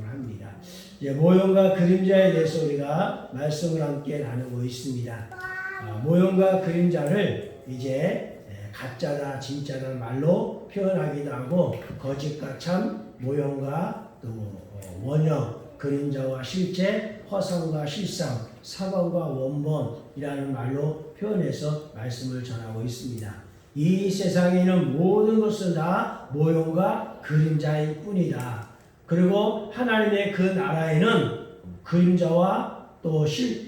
합니다. 이제 모형과 그림자에 대해서 우리가 말씀을 함께 나누고 있습니다. 모형과 그림자를 이제 가짜다 진짜다 말로 표현하기도 하고 거짓과 참, 모형과 또 원형, 그림자와 실제, 허상과 실상, 사건과 원본이라는 말로 표현해서 말씀을 전하고 있습니다. 이 세상에는 모든 것은 다 모형과 그림자일 뿐이다. 그리고 하나님의 그 나라에는 그림자와 또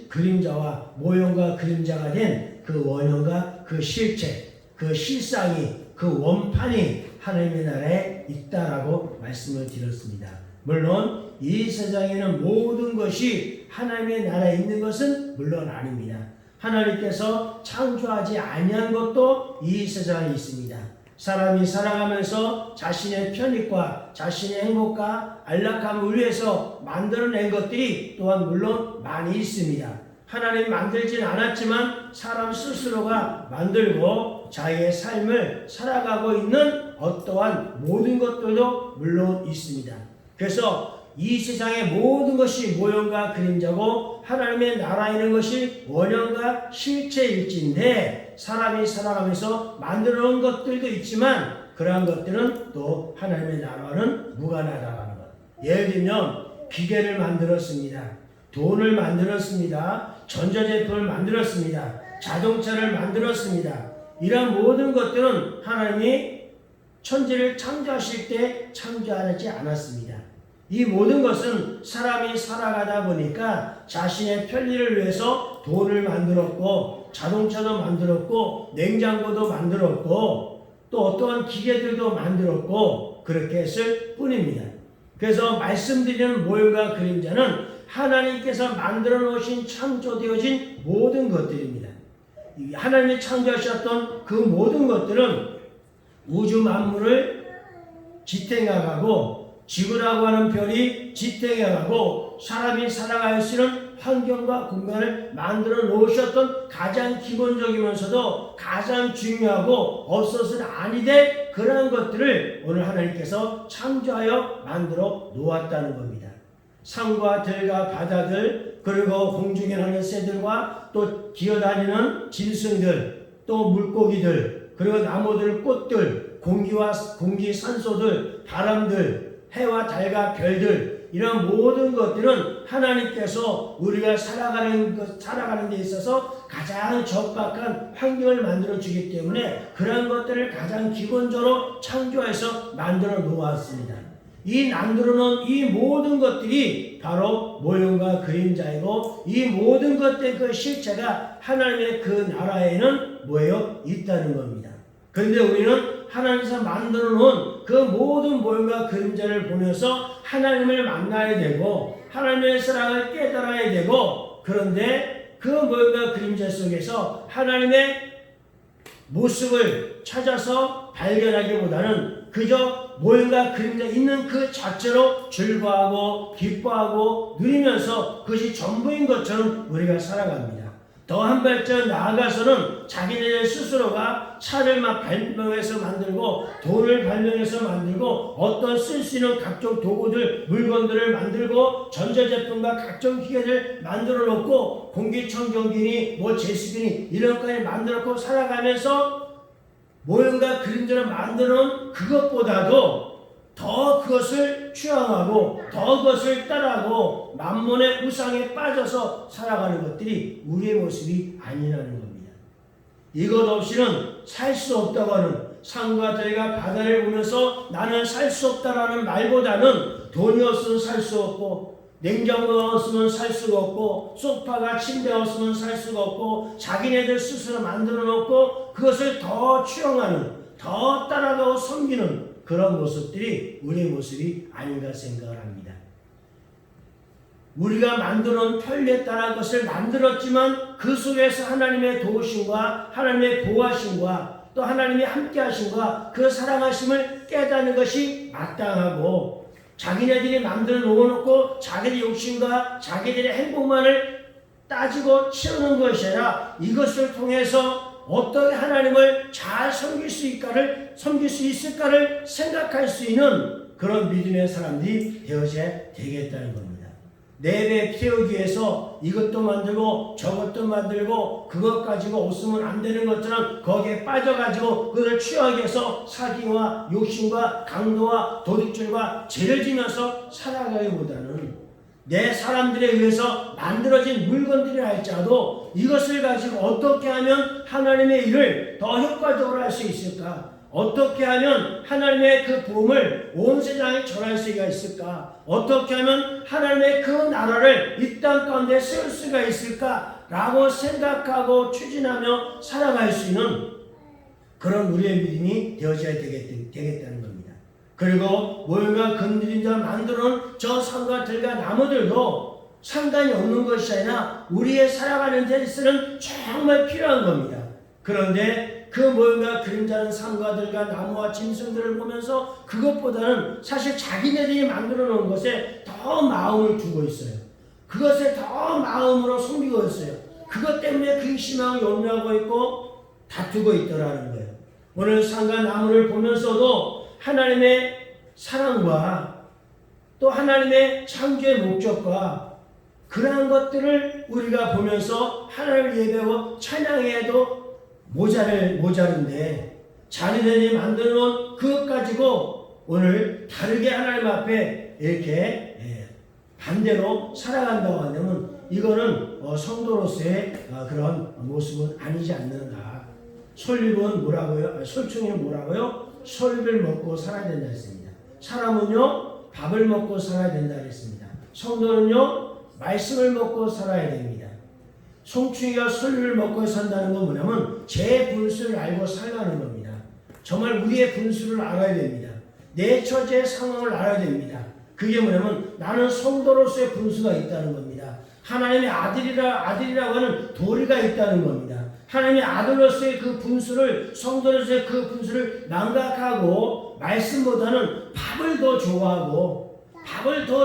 그림자와 모형과 그림자가 된 그 원형과 그 실체, 그 실상이, 그 원판이 하나님의 나라에 있다라고 말씀을 드렸습니다. 물론 이 세상에는 모든 것이 하나님의 나라에 있는 것은 물론 아닙니다. 하나님께서 창조하지 아니한 것도 이 세상에 있습니다. 사람이 살아가면서 자신의 편익과 자신의 행복과 안락함을 위해서 만들어낸 것들이 또한 물론 많이 있습니다. 하나님이 만들진 않았지만 사람 스스로가 만들고 자기의 삶을 살아가고 있는 어떠한 모든 것들도 물론 있습니다. 그래서 이 세상의 모든 것이 모형과 그림자고 하나님의 나라에 있는 것이 원형과 실체일진데 사람이 살아가면서 만들어 놓은 것들도 있지만 그러한 것들은 또 하나님의 나라와는 무관하다는 것. 예를 들면 기계를 만들었습니다. 돈을 만들었습니다. 전자제품을 만들었습니다. 자동차를 만들었습니다. 이러한 모든 것들은 하나님이 천지를 창조하실 때 창조하지 않았습니다. 이 모든 것은 사람이 살아가다 보니까 자신의 편리를 위해서 돈을 만들었고 자동차도 만들었고 냉장고도 만들었고 또 어떠한 기계들도 만들었고 그렇게 했을 뿐입니다. 그래서 말씀드리는 모형과 그림자는 하나님께서 만들어 놓으신 창조되어진 모든 것들입니다. 하나님이 창조하셨던 그 모든 것들은 우주 만물을 지탱해가고 지구라고 하는 별이 지탱해가고 사람이 살아갈 수 있는 환경과 공간을 만들어 놓으셨던 가장 기본적이면서도 가장 중요하고 없어서는 아니 될 그러한 것들을 오늘 하나님께서 창조하여 만들어 놓았다는 겁니다. 산과 들과 바다들 그리고 공중에 나는 새들과 또 기어다니는 짐승들 또 물고기들 그리고 나무들 꽃들 공기 산소들 바람들 해와 달과 별들 이런 모든 것들은 하나님께서 우리가 살아가는 데 있어서 가장 적합한 환경을 만들어 주기 때문에 그런 것들을 가장 기본적으로 창조해서 만들어 놓았습니다. 이 만들어 놓은 이 모든 것들이 바로 모형과 그림자이고 이 모든 것들의 그 실체가 하나님의 그 나라에는 뭐예요? 있다는 겁니다. 그런데 우리는 하나님께서 만들어 놓은 그 모든 모형과 그림자를 보면서 하나님을 만나야 되고 하나님의 사랑을 깨달아야 되고 그런데 그 모형과 그림자 속에서 하나님의 모습을 찾아서 발견하기보다는 그저 모형과 그림자 있는 그 자체로 즐거워하고 기뻐하고 누리면서 그것이 전부인 것처럼 우리가 살아갑니다. 더 한 발짝 나아가서는 자기네 스스로가 차를 막 발명해서 만들고 돈을 발명해서 만들고 어떤 쓸 수 있는 각종 도구들 물건들을 만들고 전자제품과 각종 기계를 만들어 놓고 공기청정기니 제습기니 이런 것까지 만들어 놓고 살아가면서 모형과 그림자를 만들어 놓은 그것보다도 더 그것을 추앙하고 더 그것을 따라하고 만몬의 우상에 빠져서 살아가는 것들이 우리의 모습이 아니라는 겁니다. 이것 없이는 살 수 없다고 하는 산과 들과 바다를 보면서 나는 살 수 없다라는 말보다는 돈이 없으면 살 수 없고 냉장고가 없으면 살 수가 없고 소파가 침대가 없으면 살 수가 없고 자기네들 스스로 만들어 놓고 그것을 더 추앙하는 더 따라가고 섬기는 그런 모습들이 우리의 모습이 아닌가 생각을 합니다. 우리가 만들어놓은 편리에 따라 것을 만들었지만 그 속에서 하나님의 도우심과 하나님의 보호하심과 또 하나님이 함께 하심과 그 사랑하심을 깨닫는 것이 마땅하고 자기네들이 만들어 놓아놓고 자기의 욕심과 자기들의 행복만을 따지고 채우는 것이 아니라 이것을 통해서 어떻게 하나님을 잘 섬길 수 있을까를 생각할 수 있는 그런 믿음의 사람들이 되어져야 되겠다는 겁니다. 내 배 태우기 위해서 이것도 만들고 저것도 만들고 그것 가지고 없으면 안 되는 것처럼 거기에 빠져가지고 그걸 취하기 위해서 사기와 욕심과 강도와 도둑질과 죄를 지면서 살아가기보다는 내 사람들에 의해서 만들어진 물건들이라 할지라도 이것을 가지고 어떻게 하면 하나님의 일을 더 효과적으로 할 수 있을까? 어떻게 하면 하나님의 그 복음을 온 세상에 전할 수가 있을까? 어떻게 하면 하나님의 그 나라를 이 땅 가운데 세울 수가 있을까? 라고 생각하고 추진하며 살아갈 수 있는 그런 우리의 믿음이 되어져야 되겠다는 겁니다. 그리고 모형과 금그림자 만들어놓은 저 산과 들과 나무들도 상관이 없는 것이 아니라 우리의 살아가는 데 있어서는 정말 필요한 겁니다. 그런데 그 모형과 그림자는 산과 들과 나무와 짐승들을 보면서 그것보다는 사실 자기네들이 만들어 놓은 것에 더 마음을 두고 있어요. 그것에 더 마음으로 섬기고 있어요. 그것 때문에 근심하고 염려하고 있고 다투고 있더라는 거예요. 오늘 산과 나무를 보면서도 하나님의 사랑과 또 하나님의 창조의 목적과 그러한 것들을 우리가 보면서 하나님을 예배하고 찬양해도 모자른데 자기들이 만들어 놓은 그것 가지고 오늘 다르게 하나님 앞에 이렇게 반대로 살아간다고 한다면 이거는 성도로서의 그런 모습은 아니지 않는가. 솔잎은 뭐라고요? 솔충이는 뭐라고요? 솔잎을 먹고 살아야 된다 했습니다. 사람은요 밥을 먹고 살아야 된다 했습니다. 성도는요 말씀을 먹고 살아야 됩니다. 송충이가 솔잎을 먹고 산다는 건 뭐냐면 제 분수를 알고 살라는 겁니다. 정말 우리의 분수를 알아야 됩니다. 내 처지의 상황을 알아야 됩니다. 그게 뭐냐면 나는 성도로서의 분수가 있다는 겁니다. 하나님의 아들이라고 하는 도리가 있다는 겁니다. 하나님의 아들로서의 그 분수를 성도로서의 그 분수를 망각하고 말씀보다는 밥을 더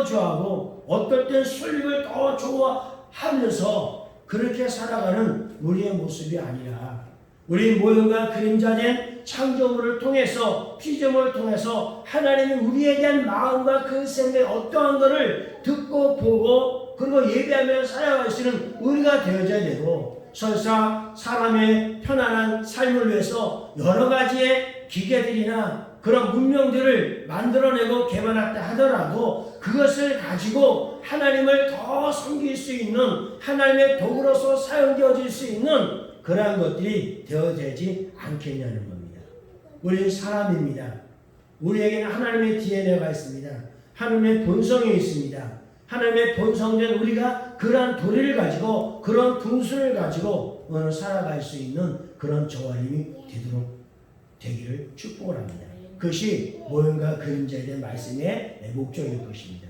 좋아하고 어떨 땐 솔잎을 더 좋아하면서 그렇게 살아가는 우리의 모습이 아니라 우리 모형과 그림자된 창조물을 통해서 피조물을 통해서 하나님이 우리에 대한 마음과 그 생각 어떠한 것을 듣고 보고 그리고 예배하며 살아갈 수 있는 우리가 되어져야 되고 설사 사람의 편안한 삶을 위해서 여러 가지의 기계들이나 그런 문명들을 만들어내고 개발했다 하더라도 그것을 가지고 하나님을 더 섬길 수 있는 하나님의 도구로서 사용되어질 수 있는 그러한 것들이 되어지지 않겠냐는 겁니다. 우리는 사람입니다. 우리에게는 하나님의 DNA가 있습니다. 하나님의 본성이 있습니다. 하나님의 본성된 우리가 그러한 도리를 가지고 그런 분수를 가지고 오늘 살아갈 수 있는 그런 저와 님이 되기를 축복을 합니다. 그것이 모형과 그림자에 대한 말씀의 목적일 것입니다.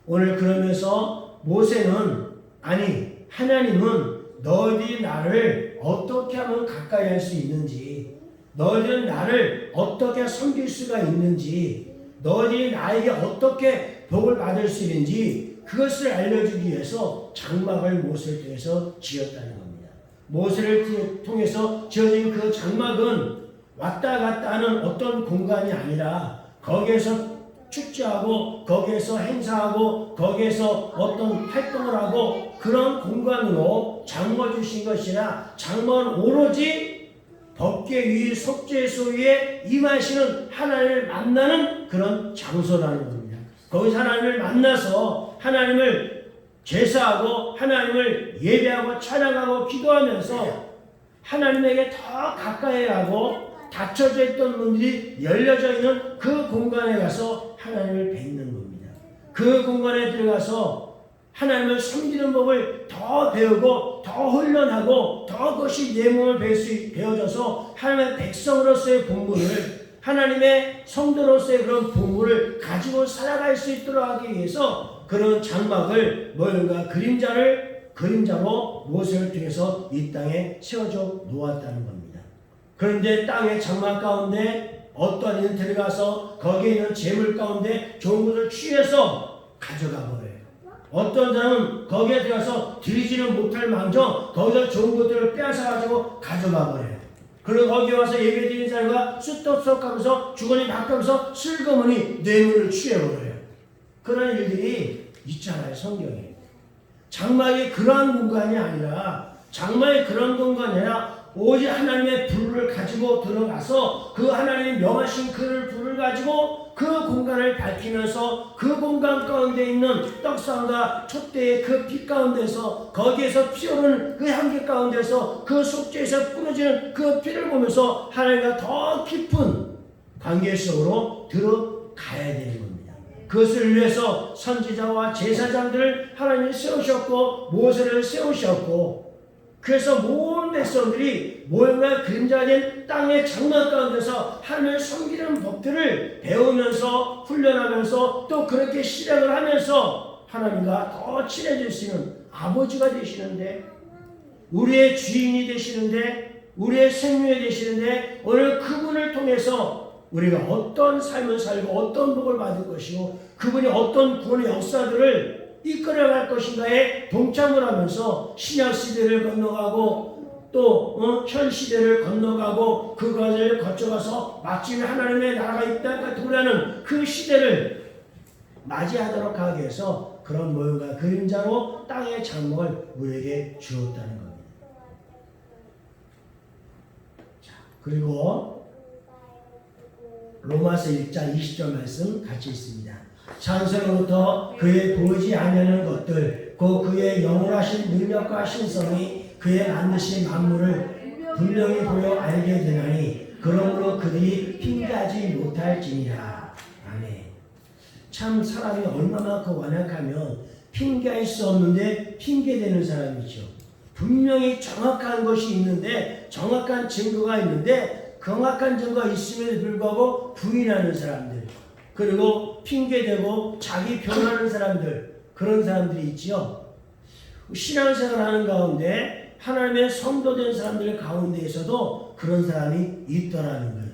오늘 그러면서 모세는 하나님은 너희들이 나를 어떻게 하면 가까이 할 수 있는지 너희들은 나를 어떻게 섬길 수가 있는지 너희들이 나에게 어떻게 복을 받을 수 있는지 그것을 알려주기 위해서 장막을 모세를 통해서 지었다는 겁니다. 모세를 통해서 지어진 그 장막은 왔다 갔다 하는 어떤 공간이 아니라 거기에서 축제하고 거기에서 행사하고 거기에서 어떤 활동을 하고 그런 공간으로 장모 주신 것이라 장모는 오로지 법궤 위 속죄소 위에 임하시는 하나님을 만나는 그런 장소라는 겁니다. 거기서 하나님을 만나서 하나님을 제사하고 하나님을 예배하고 찬양하고 기도하면서 하나님에게 더 가까이 하고 닫혀져 있던 문들이 열려져 있는 그 공간에 가서 하나님을 뵙는 겁니다. 그 공간에 들어가서 하나님을 섬기는 법을 더 배우고 더 훈련하고 더 그것이 내 몸을 배워져서 하나님의 백성으로서의 본분을 하나님의 성도로서의 그런 본분을 가지고 살아갈 수 있도록 하기 위해서 그런 장막을 모형과 그림자로 모세를 통해서 이 땅에 세워져 놓았다는 겁니다. 그런데 땅의 장막 가운데 어떤 이는 들어가서 거기에 있는 재물 가운데 좋은 것을 취해서 가져가 버려요. 어떤 사람은 거기에 들어가서 드리지는 못할 망정 거기서 좋은 것들을 빼앗아 가지고 가져가 버려요. 그리고 거기 와서 예배드리는 사람과 쑥떡쑥하면서 주거니 닦으면서 슬그머니 뇌물을 취해버려요. 그런 일들이 있잖아요, 성경에. 장막이 그러한 공간이 아니라, 장막이 그런 공간이 아니라 오직 하나님의 불을 가지고 들어가서 그 하나님이 명하신 그 불을 가지고 그 공간을 밝히면서 그 공간 가운데 있는 떡상과 촛대의 그 빛 가운데서, 거기에서 피어오르는 그 향기 가운데서 그 속죄에서 뿌려지는 그 피를 보면서 하나님과 더 깊은 관계 속으로 들어가야 되는 겁니다. 그것을 위해서 선지자와 제사장들을 하나님이 세우셨고 모세를 세우셨고, 그래서 모든 백성들이 모형과 그림자가 된 땅의 장막 가운데서 하나님을 섬기는 법들을 배우면서 훈련하면서 또 그렇게 실행을 하면서 하나님과 더 친해질 수 있는 아버지가 되시는데, 우리의 주인이 되시는데, 우리의 생명이 되시는데, 오늘 그분을 통해서 우리가 어떤 삶을 살고 어떤 복을 받을 것이고 그분이 어떤 구원의 역사들을 이끌어갈 것인가에 동참을 하면서 신약시대를 건너가고 또 현 시대를 건너가고 그 과정을 거쳐가서 마침내 하나님의 나라가 이 땅까지 도래하는 그 시대를 맞이하도록 하기 위해서 그런 모형과 그림자로 땅의 장막을 우리에게 주었다는 겁니다. 자, 그리고 로마서 1장 20절 말씀 같이 있습니다. 창세로부터 그의 보이지 아니하는 것들 곧 그의 영원하신 능력과 신성이 그의 만드신 만물을 분명히 보여 알게 되나니 그러므로 그들이 핑계하지 못할지니라. 아멘. 참 사람이 얼마만큼 완악하면 핑계할 수 없는데 핑계대는 사람이죠. 분명히 정확한 것이 있는데, 정확한 증거가 있는데 정확한 증거가 있음에도 불구하고 부인하는 사람들, 그리고 핑계대고 자기 변하는 사람들, 그런 사람들이 있지요. 신앙생활 하는 가운데 하나님의 성도된 사람들 가운데에서도 그런 사람이 있더라는 거예요.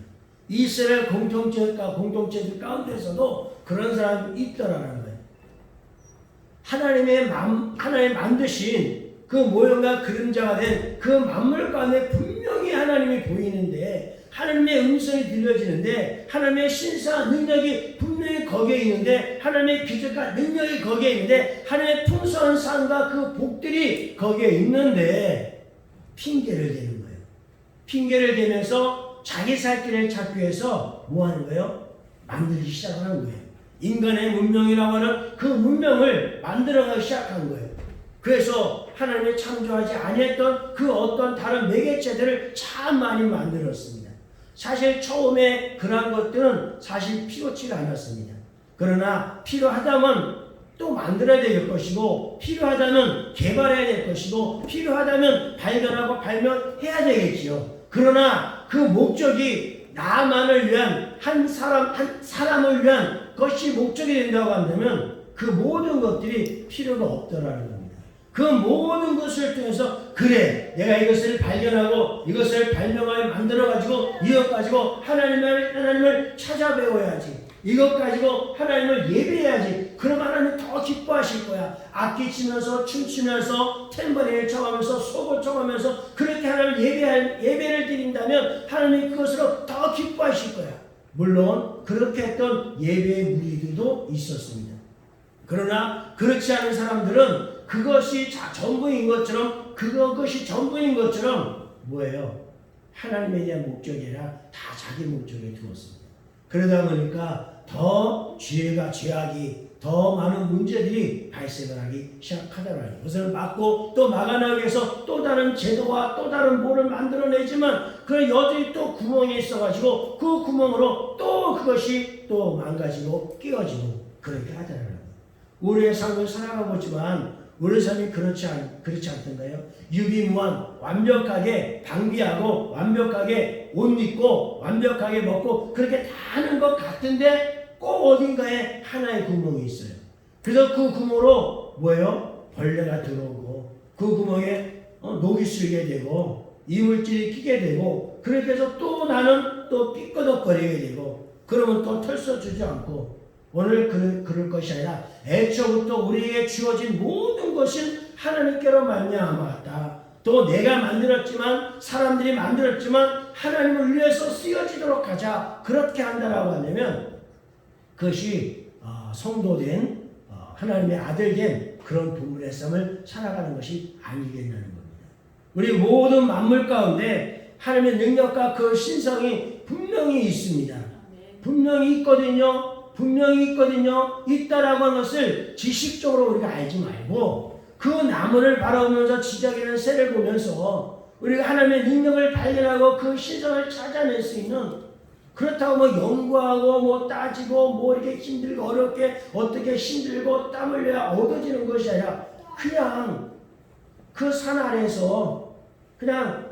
이스라엘 공동체들 가운데서도 그런 사람이 있더라는 거예요. 하나님 만드신 그 모형과 그림자가 된 그 만물 가운데 분명히 하나님이 보이는데, 하나님의 음성이 들려지는데, 하나님의 신사 능력이 분명히 거기에 있는데, 하나님의 기적과 능력이 거기에 있는데, 하나님의 풍성한 삶과 그 복들이 거기에 있는데 핑계를 대는 거예요. 핑계를 대면서 자기 살 길을 찾기 위해서 뭐 하는 거예요? 만들기 시작하는 거예요. 인간의 문명이라고 하는 그 문명을 만들어가기 시작한 거예요. 그래서 하나님이 창조하지 아니했던 그 어떤 다른 매개체들을 참 많이 만들었습니다. 사실 처음에 그러한 것들은 사실 필요치가 않았습니다. 그러나 필요하다면 또 만들어야 될 것이고, 필요하다면 개발해야 될 것이고, 필요하다면 발견하고 발명해야 되겠지요. 그러나 그 목적이 나만을 위한 한 사람을 위한 것이 목적이 된다고 한다면 그 모든 것들이 필요가 없더라는 겁니다. 그 모든 것을 통해서 그래, 내가 이것을 발견하고 이것을 발명하여 만들어가지고 이것 가지고 하나님을 찾아 배워야지, 이것 가지고 하나님을 예배해야지. 그럼 하나님 더 기뻐하실 거야. 악기 치면서 춤추면서 탬버린을 쳐가면서 소고 쳐가면서 그렇게 하나님을 예배를 드린다면 하나님 그것으로 더 기뻐하실 거야. 물론 그렇게 했던 예배의 무리들도 있었습니다. 그러나 그렇지 않은 사람들은 그것이 전부인 것처럼, 그것이 전부인 것처럼 뭐예요? 하나님에 대한 목적이 아니라 다 자기 목적에 두었습니다. 그러다 보니까 더 죄악이 더 많은 문제들이 발생을 하기 시작하더라고요. 그것을 막고 또 막아나기 위해서 또 다른 제도와 또 다른 뭐를 만들어내지만 그 여전히 또 구멍이 있어가지고 그 구멍으로 또 그것이 또 망가지고 끼어지고 그렇게 하더라고요. 우리의 삶을 살아가고 있지만 우리 삶이 그렇지 않던가요? 유비무한, 완벽하게 방비하고 완벽하게 옷 입고 완벽하게 먹고 그렇게 다 하는 것 같은데 꼭 어딘가에 하나의 구멍이 있어요. 그래서 그 구멍으로 뭐예요? 벌레가 들어오고 그 구멍에 녹이 쓰이게 되고 이물질이 끼게 되고 그렇게 해서 또 나는 또 삐끄덕거리게 되고 그러면 또 털써주지 않고 오늘 그럴 것이 아니라 애초부터 우리에게 주어진 모든 것은 하나님께로 말미암았다. 또 내가 만들었지만 사람들이 만들었지만 하나님을 위해서 쓰여지도록 하자. 그렇게 한다라고 하려면 그것이 성도된 하나님의 아들된 그런 부분의 삶을 살아가는 것이 아니겠냐는 겁니다. 우리 모든 만물 가운데 하나님의 능력과 그 신성이 분명히 있습니다. 분명히 있거든요. 분명히 있거든요. 있다라고 하는 것을 지식적으로 우리가 알지 말고 그 나무를 바라보면서 지저귀는 새를 보면서 우리가 하나님의 능력을 발견하고 그 신성을 찾아낼 수 있는, 그렇다고 뭐 연구하고 뭐 따지고 뭐 이렇게 힘들고 어렵게 어떻게 힘들고 땀 흘려야 얻어지는 것이 아니라 그냥 그 산 아래에서 그냥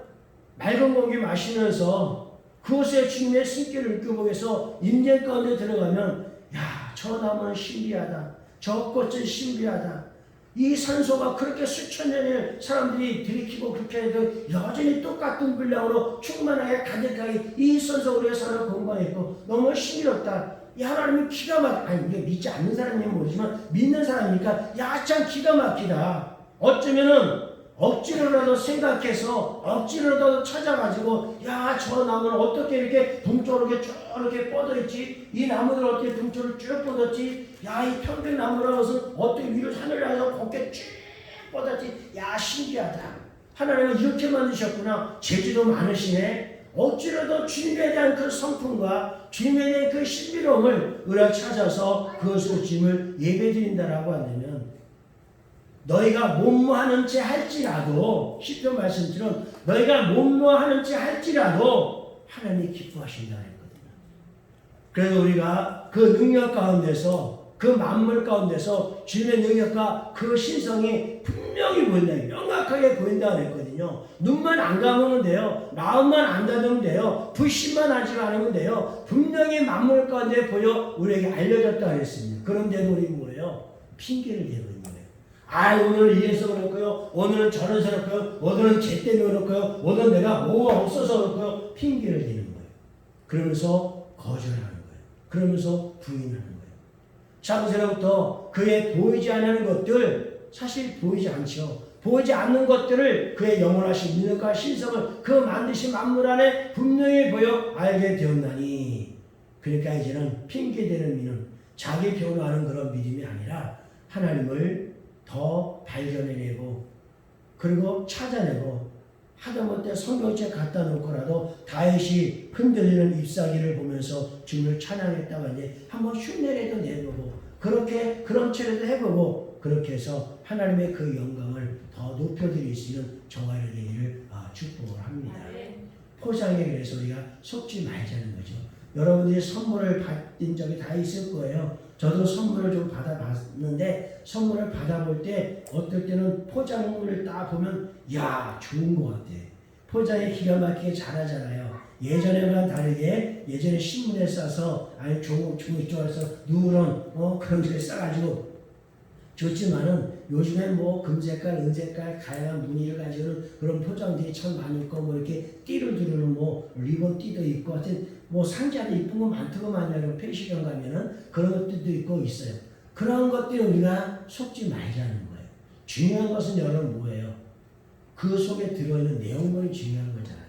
맑은 공기 마시면서 그곳에 주님의 숨결을 느껴보기 위해서 인생 가운데 들어가면 야, 저 나무는 신비하다. 저 꽃은 신비하다. 이 산소가 그렇게 수천 년을 사람들이 들이키고 그렇게 해도 여전히 똑같은 분량으로 충만하게 가득하게 이 산소 우리가 살아 건강했고 너무 신비롭다. 이 하나님이 기가 아니 우리가 믿지 않는 사람이면 모르지만 믿는 사람이니까 야 참 기가 막히다. 어쩌면은 억지로라도 생각해서 억지로라도 찾아가지고 야 저 나무는 어떻게 이렇게 동쪽으로 이렇게 뻗어있지, 이 나무들 어떻게 동쪽으로 쭉 뻗었지, 야 이 편백나무라는 것은 어떻게 위로 하늘을 향해서 곱게 쭉 뻗었지, 야 신기하다. 하나님은 이렇게 만드셨구나. 재주도 많으시네. 억지로도 주님에 대한 그 성품과 주님에 대한 그 신비로움을 우리가 찾아서 그것으로 주님을 예배드린다라고 한다면 너희가 못모하는 채 할지라도, 시편 말씀처럼 너희가 못모하는 채 할지라도 하나님이 기뻐하신다 했거든요. 그래서 우리가 그 능력 가운데서, 그 만물 가운데서 주님의 능력과 그 신성이 분명히 보인다, 명확하게 보인다 그랬거든요. 눈만 안 감으면 돼요. 마음만 안 닫으면 돼요. 불신만 하지 않으면 돼요. 분명히 만물 가운데 보여 우리에게 알려졌다 그랬습니다. 그런데도 우리 뭐예요? 핑계를 대고 있는 거예요. 아, 오늘은 이래서 그렇고요, 오늘은 저래서 그렇고요, 오늘은 쟤 때문에 그렇고요, 오늘은 내가 뭐가 없어서 그렇고요, 핑계를 대는 거예요. 그러면서 거절하는 거예요. 그러면서 부인하는 거예요. 창세로부터 그의 보이지 않는 것들, 사실 보이지 않죠. 보이지 않는 것들을 그의 영원하신 능력과 신성을 그 만드신 만물 안에 분명히 보여 알게 되었나니, 그러니까 이제는 핑계대는 믿음, 자기 변호하는 그런 믿음이 아니라 하나님을 더 발견해내고 그리고 찾아내고, 하다못해 성경책 갖다 놓고라도 다윗이 흔들리는 잎사귀를 보면서 주님을 찬양했다고 하는데 한번 흉내라도 내보고 그렇게 그런 체례도 해보고, 그렇게 해서 하나님의 그 영광을 더 높여드릴 수 있는 저와 여러분들을 축복을 합니다. 포장에 그래서 우리가 속지 말자는 거죠. 여러분들이 선물을 받은 적이 다 있을 거예요. 저도 선물을 좀 받아봤는데, 선물을 받아볼 때 어떨 때는 포장물을 딱 보면 야 좋은 것 같아. 포장이 기가 막히게 잘하잖아요. 예전에랑 다르게 예전에 신문에 싸서 아니 종이 쪼아서 누런 그런 데를 싸가지고 좋지만은 요즘엔 뭐 금색깔, 은색깔 다양한 무늬를 가지고는 그런 포장들이 참 많이 있고, 뭐 이렇게 띠를 두르는 뭐 리본 띠도 있고, 하여튼 뭐 상자도 이쁜 거 많다고 많냐고 펜시경 가면은 그런 것들도 있고 있어요. 그런 것들이 우리가 속지 말자는 거예요. 중요한 것은 여러분 뭐예요? 그 속에 들어있는 내용물이 중요한 거잖아요.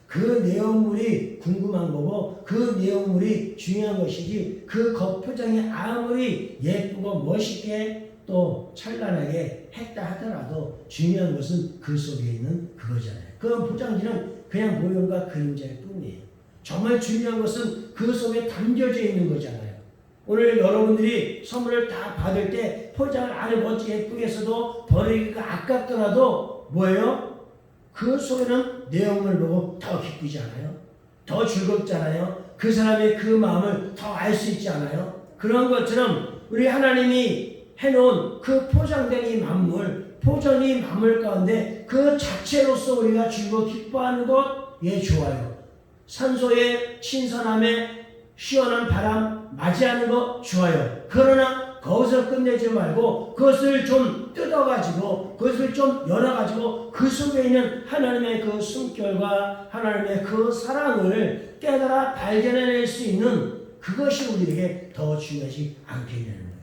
그 내용물이 궁금한 거고 그 내용물이 중요한 것이지, 그 겉포장이 아무리 예쁘고 멋있게 또 찬란하게 했다 하더라도 중요한 것은 그 속에 있는 그거잖아요. 그 포장지는 그냥 모형과 그림자일 뿐이에요. 정말 중요한 것은 그 속에 담겨져 있는 거잖아요. 오늘 여러분들이 선물을 다 받을 때 포장을 안에 멋지게 예쁘게 써도 버리기가 아깝더라도 뭐예요? 그 속에는 내용을 보고 더 기쁘잖아요. 더 즐겁잖아요. 그 사람의 그 마음을 더 알 수 있지 않아요? 그런 것처럼 우리 하나님이 해놓은 그 포장된 이 만물, 포장이 만물 가운데 그 자체로서 우리가 즐거워 기뻐하는 것, 예, 좋아요. 산소의 신선함에 시원한 바람 맞이하는 거 좋아요. 그러나 거기서 끝내지 말고 그것을 좀 뜯어가지고 그것을 좀 열어가지고 그 속에 있는 하나님의 그 숨결과 하나님의 그 사랑을 깨달아 발견해낼 수 있는 그것이 우리에게 더 중요하지 않겠냐는 거예요.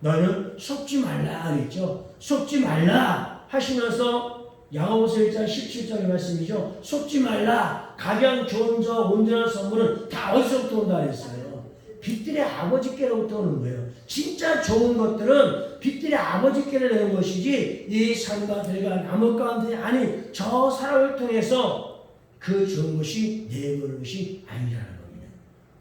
너희는 속지 말라 그랬죠. 속지 말라 하시면서 야고보서 1장 17절의 말씀이죠. 속지 말라. 가장 좋은 저 온전한 선물은 다 어디서부터 온다 그랬어요. 빛들의 아버지께로부터 오는 거예요. 진짜 좋은 것들은 빛들의 아버지께로 내는 것이지 이 산과 들과 나무 가운데 아닌 저 사람을 통해서 그 좋은 것이 내보는 것이 아니라는 겁니다.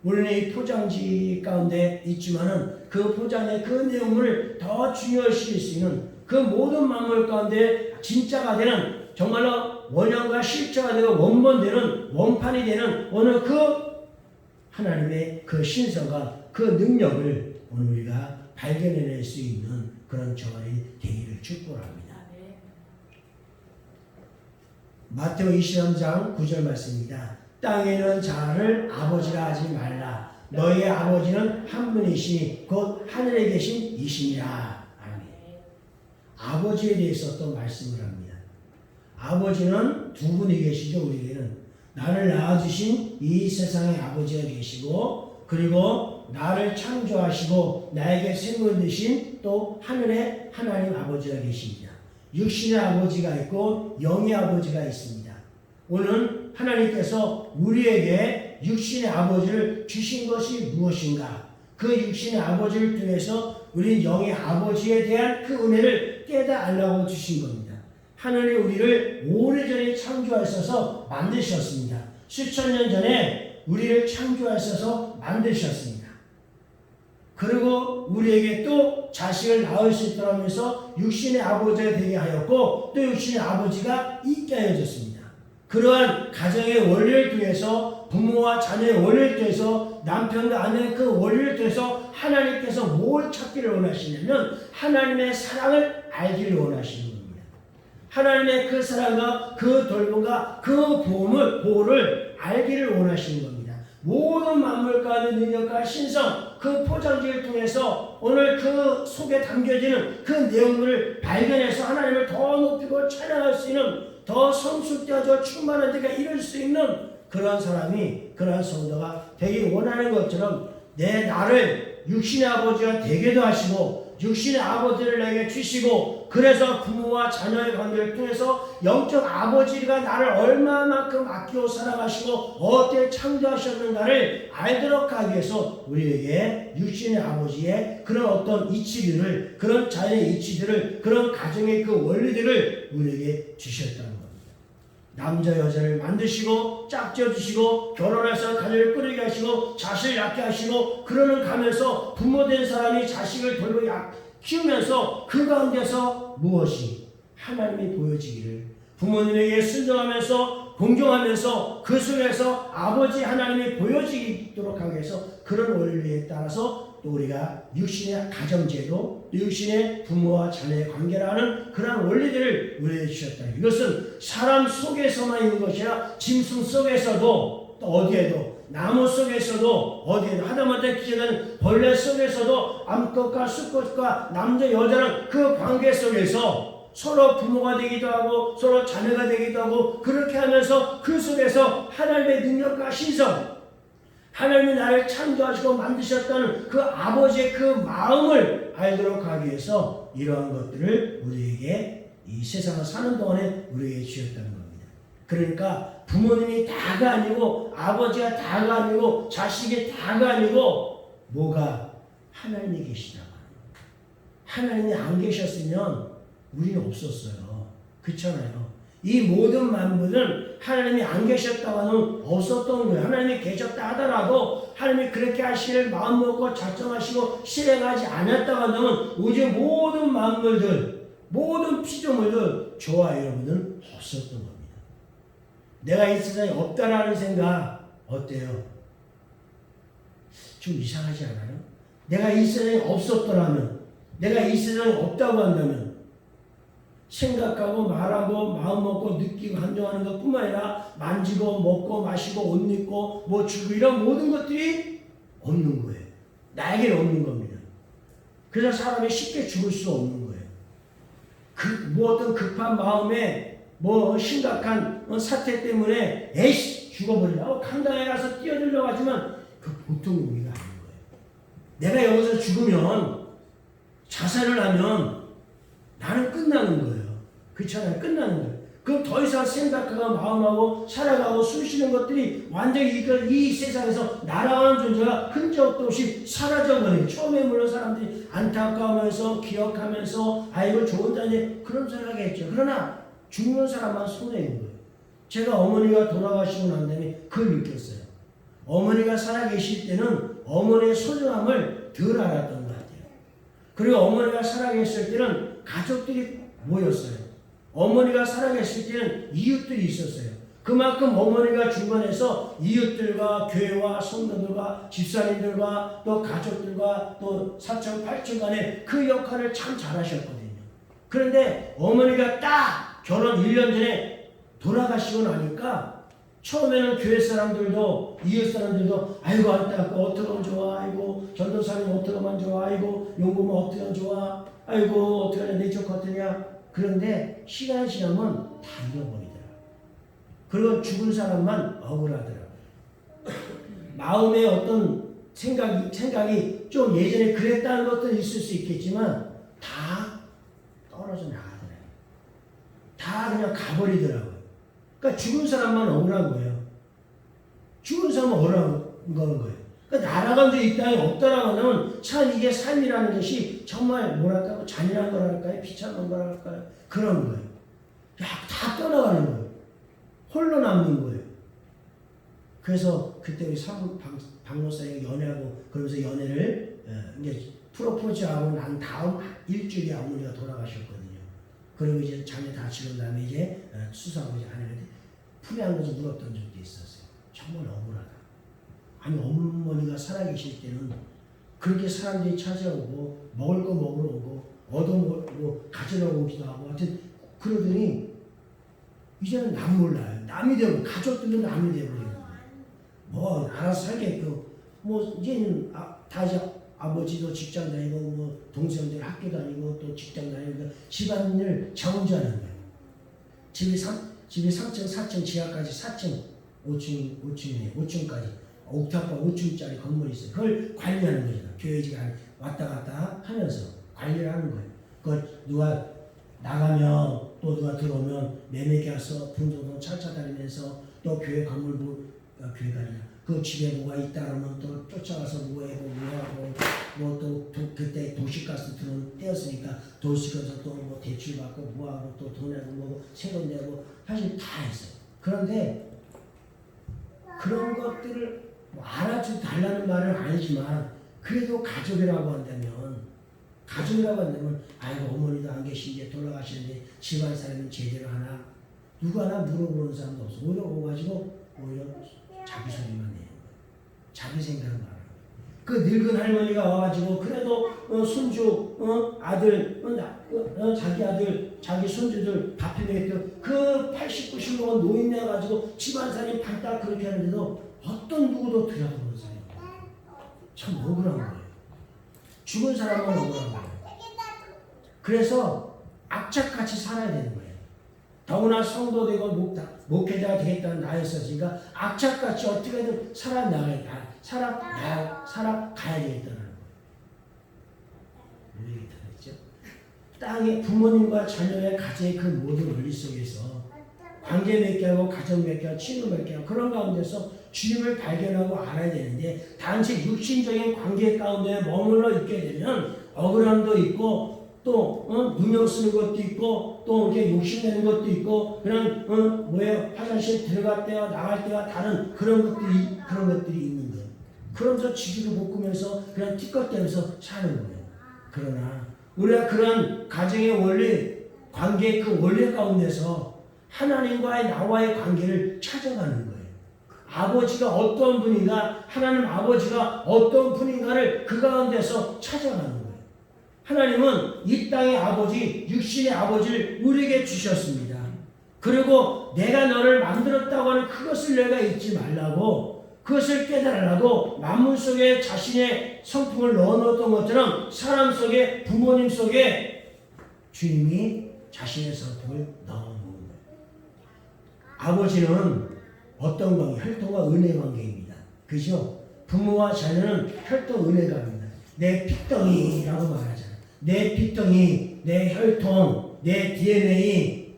우리는 이 포장지 가운데 있지만은 그 포장의 그 내용을 더 중요시 수 있는 그 모든 만물 가운데 진짜가 되는 정말로 원형과 실제가 되고 원본되는 원판이 되는 오늘 그 하나님의 그 신성과 그 능력을 오늘 우리가 발견해낼 수 있는 그런 저날이 되기를 축복합니다. 마태오 23장 9절 말씀입니다. 땅에는 자를 아버지라 하지 말라. 너희의 아버지는 한 분이시니 곧 하늘에 계신 이시니라. 아멘. 아버지에 대해서 또 말씀을 합니다. 아버지는 두 분이 계시죠. 우리에게는 나를 낳아주신 이 세상의 아버지가 계시고 그리고 나를 창조하시고 나에게 생명을 주신 또 하늘의 하나님 아버지가 계십니다. 육신의 아버지가 있고 영의 아버지가 있습니다. 오늘 하나님께서 우리에게 육신의 아버지를 주신 것이 무엇인가? 그 육신의 아버지를 통해서 우리는 영의 아버지에 대한 그 은혜를 깨달으려고 주신 겁니다. 하나님 우리를 오래전에 창조하셔서 만드셨습니다. 수천 년 전에 우리를 창조하셔서 만드셨습니다. 그리고 우리에게 또 자식을 낳을 수 있도록 하면서 육신의 아버지가 되게 하였고 또 육신의 아버지가 있게 하여졌습니다. 그러한 가정의 원리를 통해서 부모와 자녀의 원리를 통해서 남편과 아내의 그 원리를 통해서 하나님께서 뭘 찾기를 원하시냐면 하나님의 사랑을 알기를 원하시는 겁니다. 하나님의 그 사랑과 그 돌봄과 그 보호를 알기를 원하시는 겁니다. 모든 만물과 능력과 신성 그 포장지를 통해서 오늘 그 속에 담겨지는 그 내용들을 발견해서 하나님을 더 높이고 찬양할 수 있는 더 성숙되어져 충만한 데가 이룰 수 있는 그런 사람이 그러한 성도가 되기 원하는 것처럼 내 나를 육신의 아버지가 되게도 하시고 육신의 아버지를 내게 주시고 그래서 부모와 자녀의 관계를 통해서 영적 아버지가 나를 얼마만큼 아끼고 사랑하시고 어떻게 창조하셨는가를 알도록 하기 위해서 우리에게 육신의 아버지의 그런 어떤 이치들을 그런 자연의 이치들을 그런 가정의 그 원리들을 우리에게 주셨다는 겁니다. 남자 여자를 만드시고 짝지어주시고 결혼해서 가정을 꾸리게 하시고 자식을 낳게 하시고 그러는 가면서 부모된 사람이 자식을 돌보게 키우면서 그 가운데서 무엇이 하나님이 보여지기를 부모님에게 순종하면서 공경하면서 그 속에서 아버지 하나님이 보여지도록 하기 위해서 그런 원리에 따라서 또 우리가 육신의 가정제도 육신의 부모와 자녀의 관계라는 그런 원리들을 우리에게 주셨다. 이것은 사람 속에서만 있는 것이 아니라 짐승 속에서도 또 어디에도 나무 속에서도 어디에도 하다못해 기어다니는 벌레 속에서도 암컷과 수컷과 남자 여자는 그 관계 속에서 서로 부모가 되기도 하고 서로 자녀가 되기도 하고 그렇게 하면서 그 속에서 하나님의 능력과 신성 하나님이 나를 창조하시고 만드셨다는 그 아버지의 그 마음을 알도록 하기 위해서 이러한 것들을 우리에게 이 세상을 사는 동안에 우리에게 주셨다는 겁니다. 그러니까 부모님이 다가 아니고 아버지가 다가 아니고 자식이 다가 아니고 뭐가 하나님이 계시다고 하나님이 안 계셨으면 우리는 없었어요. 그렇잖아요. 이 모든 만물은 하나님이 안 계셨다고 하면 없었던 거예요. 하나님이 계셨다 하더라도 하나님이 그렇게 하시기를 마음먹고 작정하시고 실행하지 않았다고 하면 우주 모든 만물들 모든 피조물들 저와 여러분은 없었던 겁니다. 내가 이 세상에 없다라는 생각 어때요? 좀 이상하지 않아요? 내가 이 세상에 없었더라면 내가 이 세상에 없다고 한다면 생각하고 말하고 마음먹고 느끼고 handling 것 뿐만 아니라 만지고 먹고 마시고 옷 입고 뭐 주고 이런 모든 것들이 없는 거예요. 나에게는 없는 겁니다. 그래서 사람이 쉽게 죽을 수 없는 거예요. 뭐 어떤 급한 마음에 뭐 심각한 사태 때문에 에이씨 죽어버리라 강당에 가서 뛰어들려고 하지만 그 보통 의미가 아닌 거예요. 내가 여기서 죽으면 자살을 하면 나는 끝나는 거예요. 그렇잖아요. 끝나는 거예요. 그럼 더 이상 생각하고 마음하고 살아가고 숨쉬는 것들이 완전히 이 세상에서 날아가는 존재가 흔적도 없이 사라져버려요. 처음에 물론 사람들이 안타까우면서 기억하면서 아이고 좋은 자니 그런 소리 하겠죠. 그러나 죽는 사람만 손해인 거예요. 제가 어머니가 돌아가시고 난 다음에 그걸 느꼈어요. 어머니가 살아계실 때는 어머니의 소중함을 덜 알았던 것 같아요. 그리고 어머니가 살아계실 때는 가족들이 모였어요. 어머니가 살아계실 때는 이웃들이 있었어요. 그만큼 어머니가 중간에서 이웃들과 교회와 성도들과 집사님들과 또 가족들과 또 사촌 팔촌 간에 그 역할을 참 잘하셨거든요. 그런데 어머니가 딱 결혼 1년 전에 돌아가시고 나니까 처음에는 교회 사람들도 이웃 사람들도 아이고 안타깝고 어떻게 하면 좋아, 아이고 전도사님 어떻게 하면 좋아, 아이고 용구면 어떻게 하면 좋아, 아이고 어떻게 하면 내 쪽 같으냐. 그런데 시간이 지나면 다 잃어버리더라. 그리고 죽은 사람만 억울하더라고요. 마음에 어떤 생각이 좀 예전에 그랬다는 것도 있을 수 있겠지만 다 떨어져 나가더라고요. 다 그냥 가버리더라고요. 그러니까 죽은 사람만 억울한 거예요. 죽은 사람은 억울한 거예요. 그러니까 날아간 데 이 땅에 없다라고 하면 참 이게 삶이라는 것이 정말 뭐랄까 잔인한 거랄까요? 비참한 거랄까요? 그런 거예요. 다 떠나가는 거예요. 홀로 남는 거예요. 그래서 그때 우리 박목사님 연애하고 그러면서 연애를 이제 프로포즈하고 난 다음 일주일에 어머니가 돌아가셨거든요. 그리고 이제 자녀 다 치른 다음에 이제 수사하고 이제 하는데 품에 안겨서 울었던 적도 있었어요. 정말 억울하다. 아니 어머니가 살아계실 때는 그렇게 사람들이 찾아오고 먹을 거 먹으러 오고 얻어먹고 가지러 오기도 하고 하여튼 그러더니 이제는 남 몰라요. 남이 되고 가족들도 남이 되버리는 거예요. 뭐 알아서 살겠고 뭐 이제는 다 이제 아버지도 직장 다니고 뭐 동생들 학교 다니고 또 직장 다니고 집안일 정주하는 거예요. 집이 3층 4층 지하까지 4층 5층까지 옥탑방 5층짜리 건물이 있어요. 그걸 관리하는 거죠. 교회지가 왔다 갔다 하면서 관리를 하는 거예요. 그걸 누가 나가면 또 누가 들어오면 매매가서 분도도 찾아다니면서 또 교회 건물 교회가 아니라 그 집에 뭐가 있다 그러면 또 쫓아가서 뭐하고 뭐 또 그때 도시가스 들어온 때였으니까 도시가스 또 뭐 대출 받고 뭐하고 또 돈 내고 뭐 세금 내고 사실 다 했어요. 그런데 그런 것들을 뭐 알아주 달라는 말은 아니지만 그래도 가족이라고 한다면 아이고 어머니도 안 계신데 돌아가시는데 집안 사람은 제대로 하나 누가 하나 물어보는 사람도 없어. 오히려 오가지고 오히려 자기 소리만 내는 거예요. 자기 생각을 말하는 거예요. 그 늙은 할머니가 와가지고 그래도 손주 아들 자기 아들 자기 손주들 밥해먹였던 그 80, 90 먹은 노인네 와가지고 집안사람이 반딱 그렇게 하는데도 어떤 누구도 들여다보는 사람이 없어요. 참 억울한 거예요. 죽은 사람만 억울한 거예요. 그래서 악착같이 살아야 되는 거예요. 더구나 성도 되고 목회자가 되겠다는 나였으니까 악착같이 어떻게든 살아가야 되겠다는 거예요. 왜 이렇게 됐죠? 땅의 부모님과 자녀의 가정의 그 모든 원리 속에서 관계 맺게 하고 가정 맺게 하고 친구 맺게 하고 그런 가운데서 주님을 발견하고 알아야 되는데 단지 육신적인 관계 가운데 머물러 있게 되면 억울함도 있고 또 누명 쓰는 것도 있고 또 이렇게 욕심내는 것도 있고 그냥 화장실 들어갈 때와 나갈 때와 다른 그런 것들이 있는 거예요. 그러면서 지지도 볶으면서 그냥 틱거대면서 사는 거예요. 그러나 우리가 그런 가정의 원리 관계 그 원리 가운데서 하나님과의 나와의 관계를 찾아가는 거예요. 아버지가 어떤 분인가 하나님 아버지가 어떤 분인가를 그 가운데서 찾아가는 거예요. 하나님은 이 땅의 아버지, 육신의 아버지를 우리에게 주셨습니다. 그리고 내가 너를 만들었다고 하는 그것을 내가 잊지 말라고 그것을 깨달으라고 만물 속에 자신의 성품을 넣어놓았던 것처럼 사람 속에 부모님 속에 주님이 자신의 성품을 넣어놓은 거예요. 아버지는 어떤 관계? 혈통과 은혜 관계입니다. 그죠? 부모와 자녀는 혈통 은혜관입니다. 내 핏덩이라고 말하잖아요. 내 핏덩이, 내 혈통, 내 DNA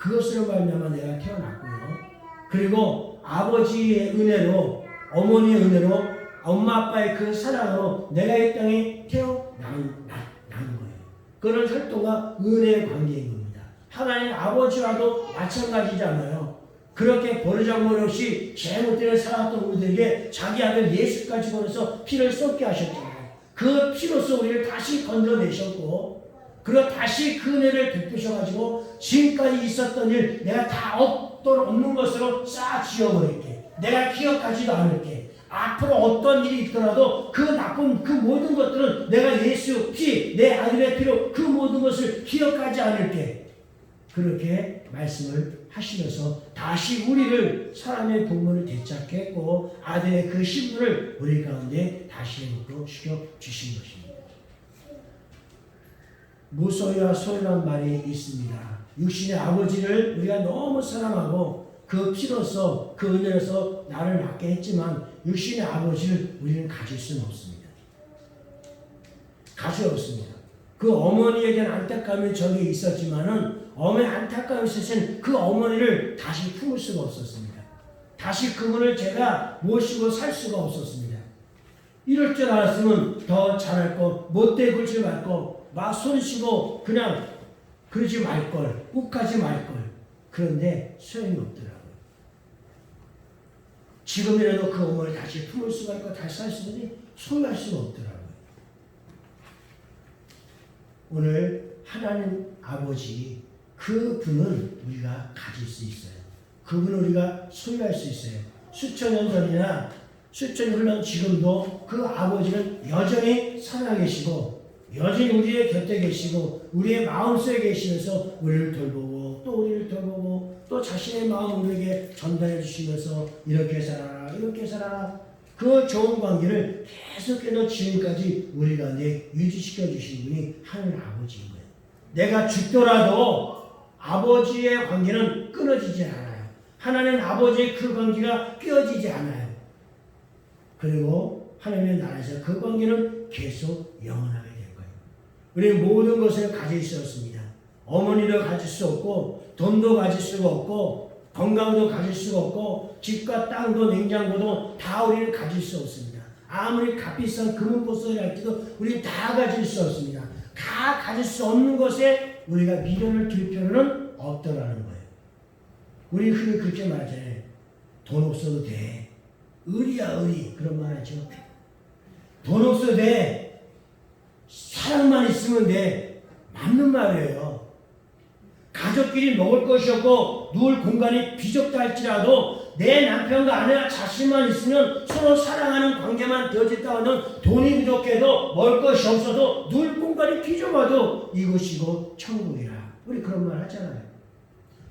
그것으로 말미암아 내가 태어났고요. 그리고 아버지의 은혜로, 어머니의 은혜로, 엄마 아빠의 그 사랑으로 내가 이 땅에 태어난 거예요. 그런 혈통과 은혜의 관계인 겁니다. 하나님 아버지와도 마찬가지잖아요. 그렇게 버르장머리 없이 잘못되어 살았던 우리들에게 자기 아들 예수까지 보내서 피를 쏟게 하셨잖아요. 그 피로써 우리를 다시 건져내셨고, 그리고 다시 그 은혜를 베푸셔가지고 지금까지 있었던 일 내가 다 없는 것으로 싹 지워버릴게. 내가 기억하지도 않을게. 앞으로 어떤 일이 있더라도 그 나쁜 그 모든 것들은 내가 예수 피, 내 아들의 피로 그 모든 것을 기억하지 않을게. 그렇게 말씀을 하시면서 다시 우리를 사람의 본문을 되찾게 했고 아들의 그 신분을 우리 가운데 다시 회복시켜 주신 것입니다. 무소유와 소유란 말이 있습니다. 육신의 아버지를 우리가 너무 사랑하고 그 피로서 그 은혜로서 나를 낳게 했지만 육신의 아버지를 우리는 가질 수는 없습니다. 가질 수 없습니다. 그 어머니에게는 안타까움이 저기 있었지만은 어머니 안타까움이 있으신 그 어머니를 다시 품을 수가 없었습니다. 다시 그분을 제가 모시고 살 수가 없었습니다. 이럴 줄 알았으면 더 잘할 거, 못돼 굴지 말 거, 막 손쉬고 그냥 그러지 말걸, 욱하지 말걸. 그런데 소용이 없더라고요. 지금이라도 그 어머니를 다시 품을 수가 있고 다시 살 수 있는데 소유할 수가 없더라고요. 오늘 하나님 아버지 그분은 우리가 가질 수 있어요. 그분을 우리가 소유할 수 있어요. 수천 년 전이나 수천 년 흘러 지금도 그 아버지는 여전히 살아계시고 여전히 우리의 곁에 계시고 우리의 마음속에 계시면서 우리를 돌보고 또 우리를 돌보고 또 자신의 마음을 우리에게 전달해 주시면서 이렇게 살아라 이렇게 살아라 그 좋은 관계를 계속해서 지금까지 우리 가운데 유지시켜 주신 분이 하나님 아버지인 거예요. 내가 죽더라도 아버지의 관계는 끊어지지 않아요. 하나님 아버지의 그 관계가 깨어지지 않아요. 그리고 하나님의 나라에서 그 관계는 계속 영원하게 될 거예요. 우리는 모든 것을 가질 수 없습니다. 어머니도 가질 수 없고 돈도 가질 수가 없고 건강도 가질 수가 없고 집과 땅도 냉장고도 다 우리는 가질 수 없습니다. 아무리 값비싼 금은보석이 할지도 우리는 다 가질 수 없습니다. 다 가질 수 없는 것에 우리가 미련을 둘 필요는 없더라는 거예요. 우리 흔히 그렇게 말하잖아요. 돈 없어도 돼. 의리야 의리. 그런 말 하죠. 돈 없어도 돼. 사랑만 있으면 돼. 맞는 말이에요. 가족끼리 먹을 것이 없고 누울 공간이 비좁다 할지라도 내 남편과 아내와 자신만 있으면 서로 사랑하는 관계만 되어졌다 하면 돈이 부족해도 먹을 것이 없어도 누울 공간이 비좁아도 이곳이고 천국이라. 우리 그런 말 하잖아요.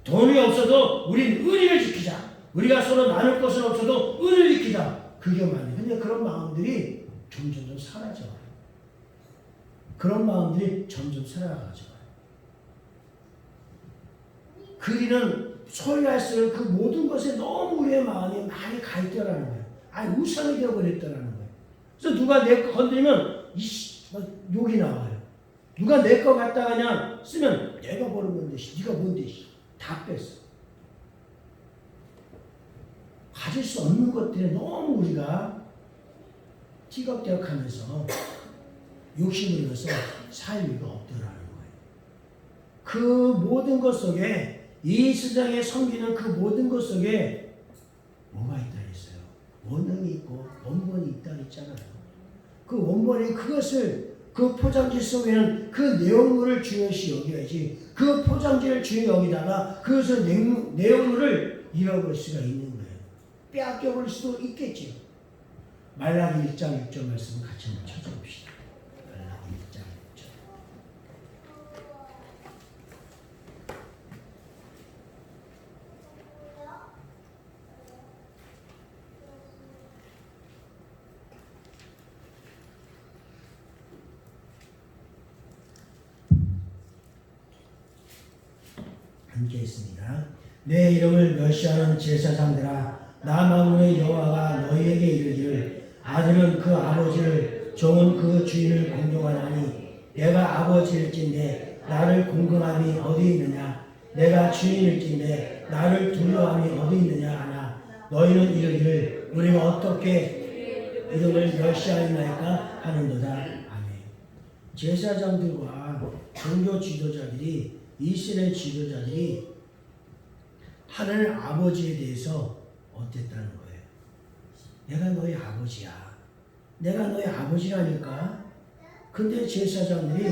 돈이 없어도 우린 의리를 지키자. 우리가 서로 나눌 것은 없어도 의리를 지키자. 그게 맞네. 근데 그런 마음들이 점점 사라져요. 그런 마음들이 점점 사라져요. 그리는 소유할수록 그 모든 것에 너무 우리의 마음이 많이 가 있더라는 거예요. 아니 우상이 되어버렸더라는 거예요. 그래서 누가 내 거 건드리면 욕이 나와요. 누가 내 거 갖다가 그냥 쓰면 내가 버는 건데 네가 뭔데 다 뺐어. 가질 수 없는 것들에 너무 우리가 티격태격하면서 욕심을 내서 살 이유가 없더라는 거예요. 그 모든 것 속에 이 세상에 섬기는 그 모든 것 속에 뭐가 있다 했어요. 원형이 있고 원본이 있다 했잖아요. 그 원본이 그것을 그 포장지 속에는 그 내용물을 중요시 여겨야지 그 포장지를 중요 여기다가 그것을 내용물을 잃어버릴 수가 있는 거예요. 빼앗겨버릴 수도 있겠죠. 말라기 1장 6절 말씀을 같이 한번 찾아봅시다. 말라기 1장 6절. 함께 있습니다. 내 이름을 멸시하는 제사장들아 나 만군의 여호와가 너희에게 이르기를 아들은 그 아버지를 종은 그 주인을 공경하나니 내가 아버지일진데 나를 공경함이 어디 있느냐 내가 주인일진데 나를 두려워함이 어디 있느냐 하나 너희는 이르기를 우리가 어떻게 이름을 멸시하였나이까 하는도다. 아멘. 제사장들과 종교 지도자들이 이스라엘 지도자들이 하나님 아버지에 대해서 어땠다는 거예요. 내가 너희 아버지야. 내가 너희 아버지라니까. 근데 제사장들이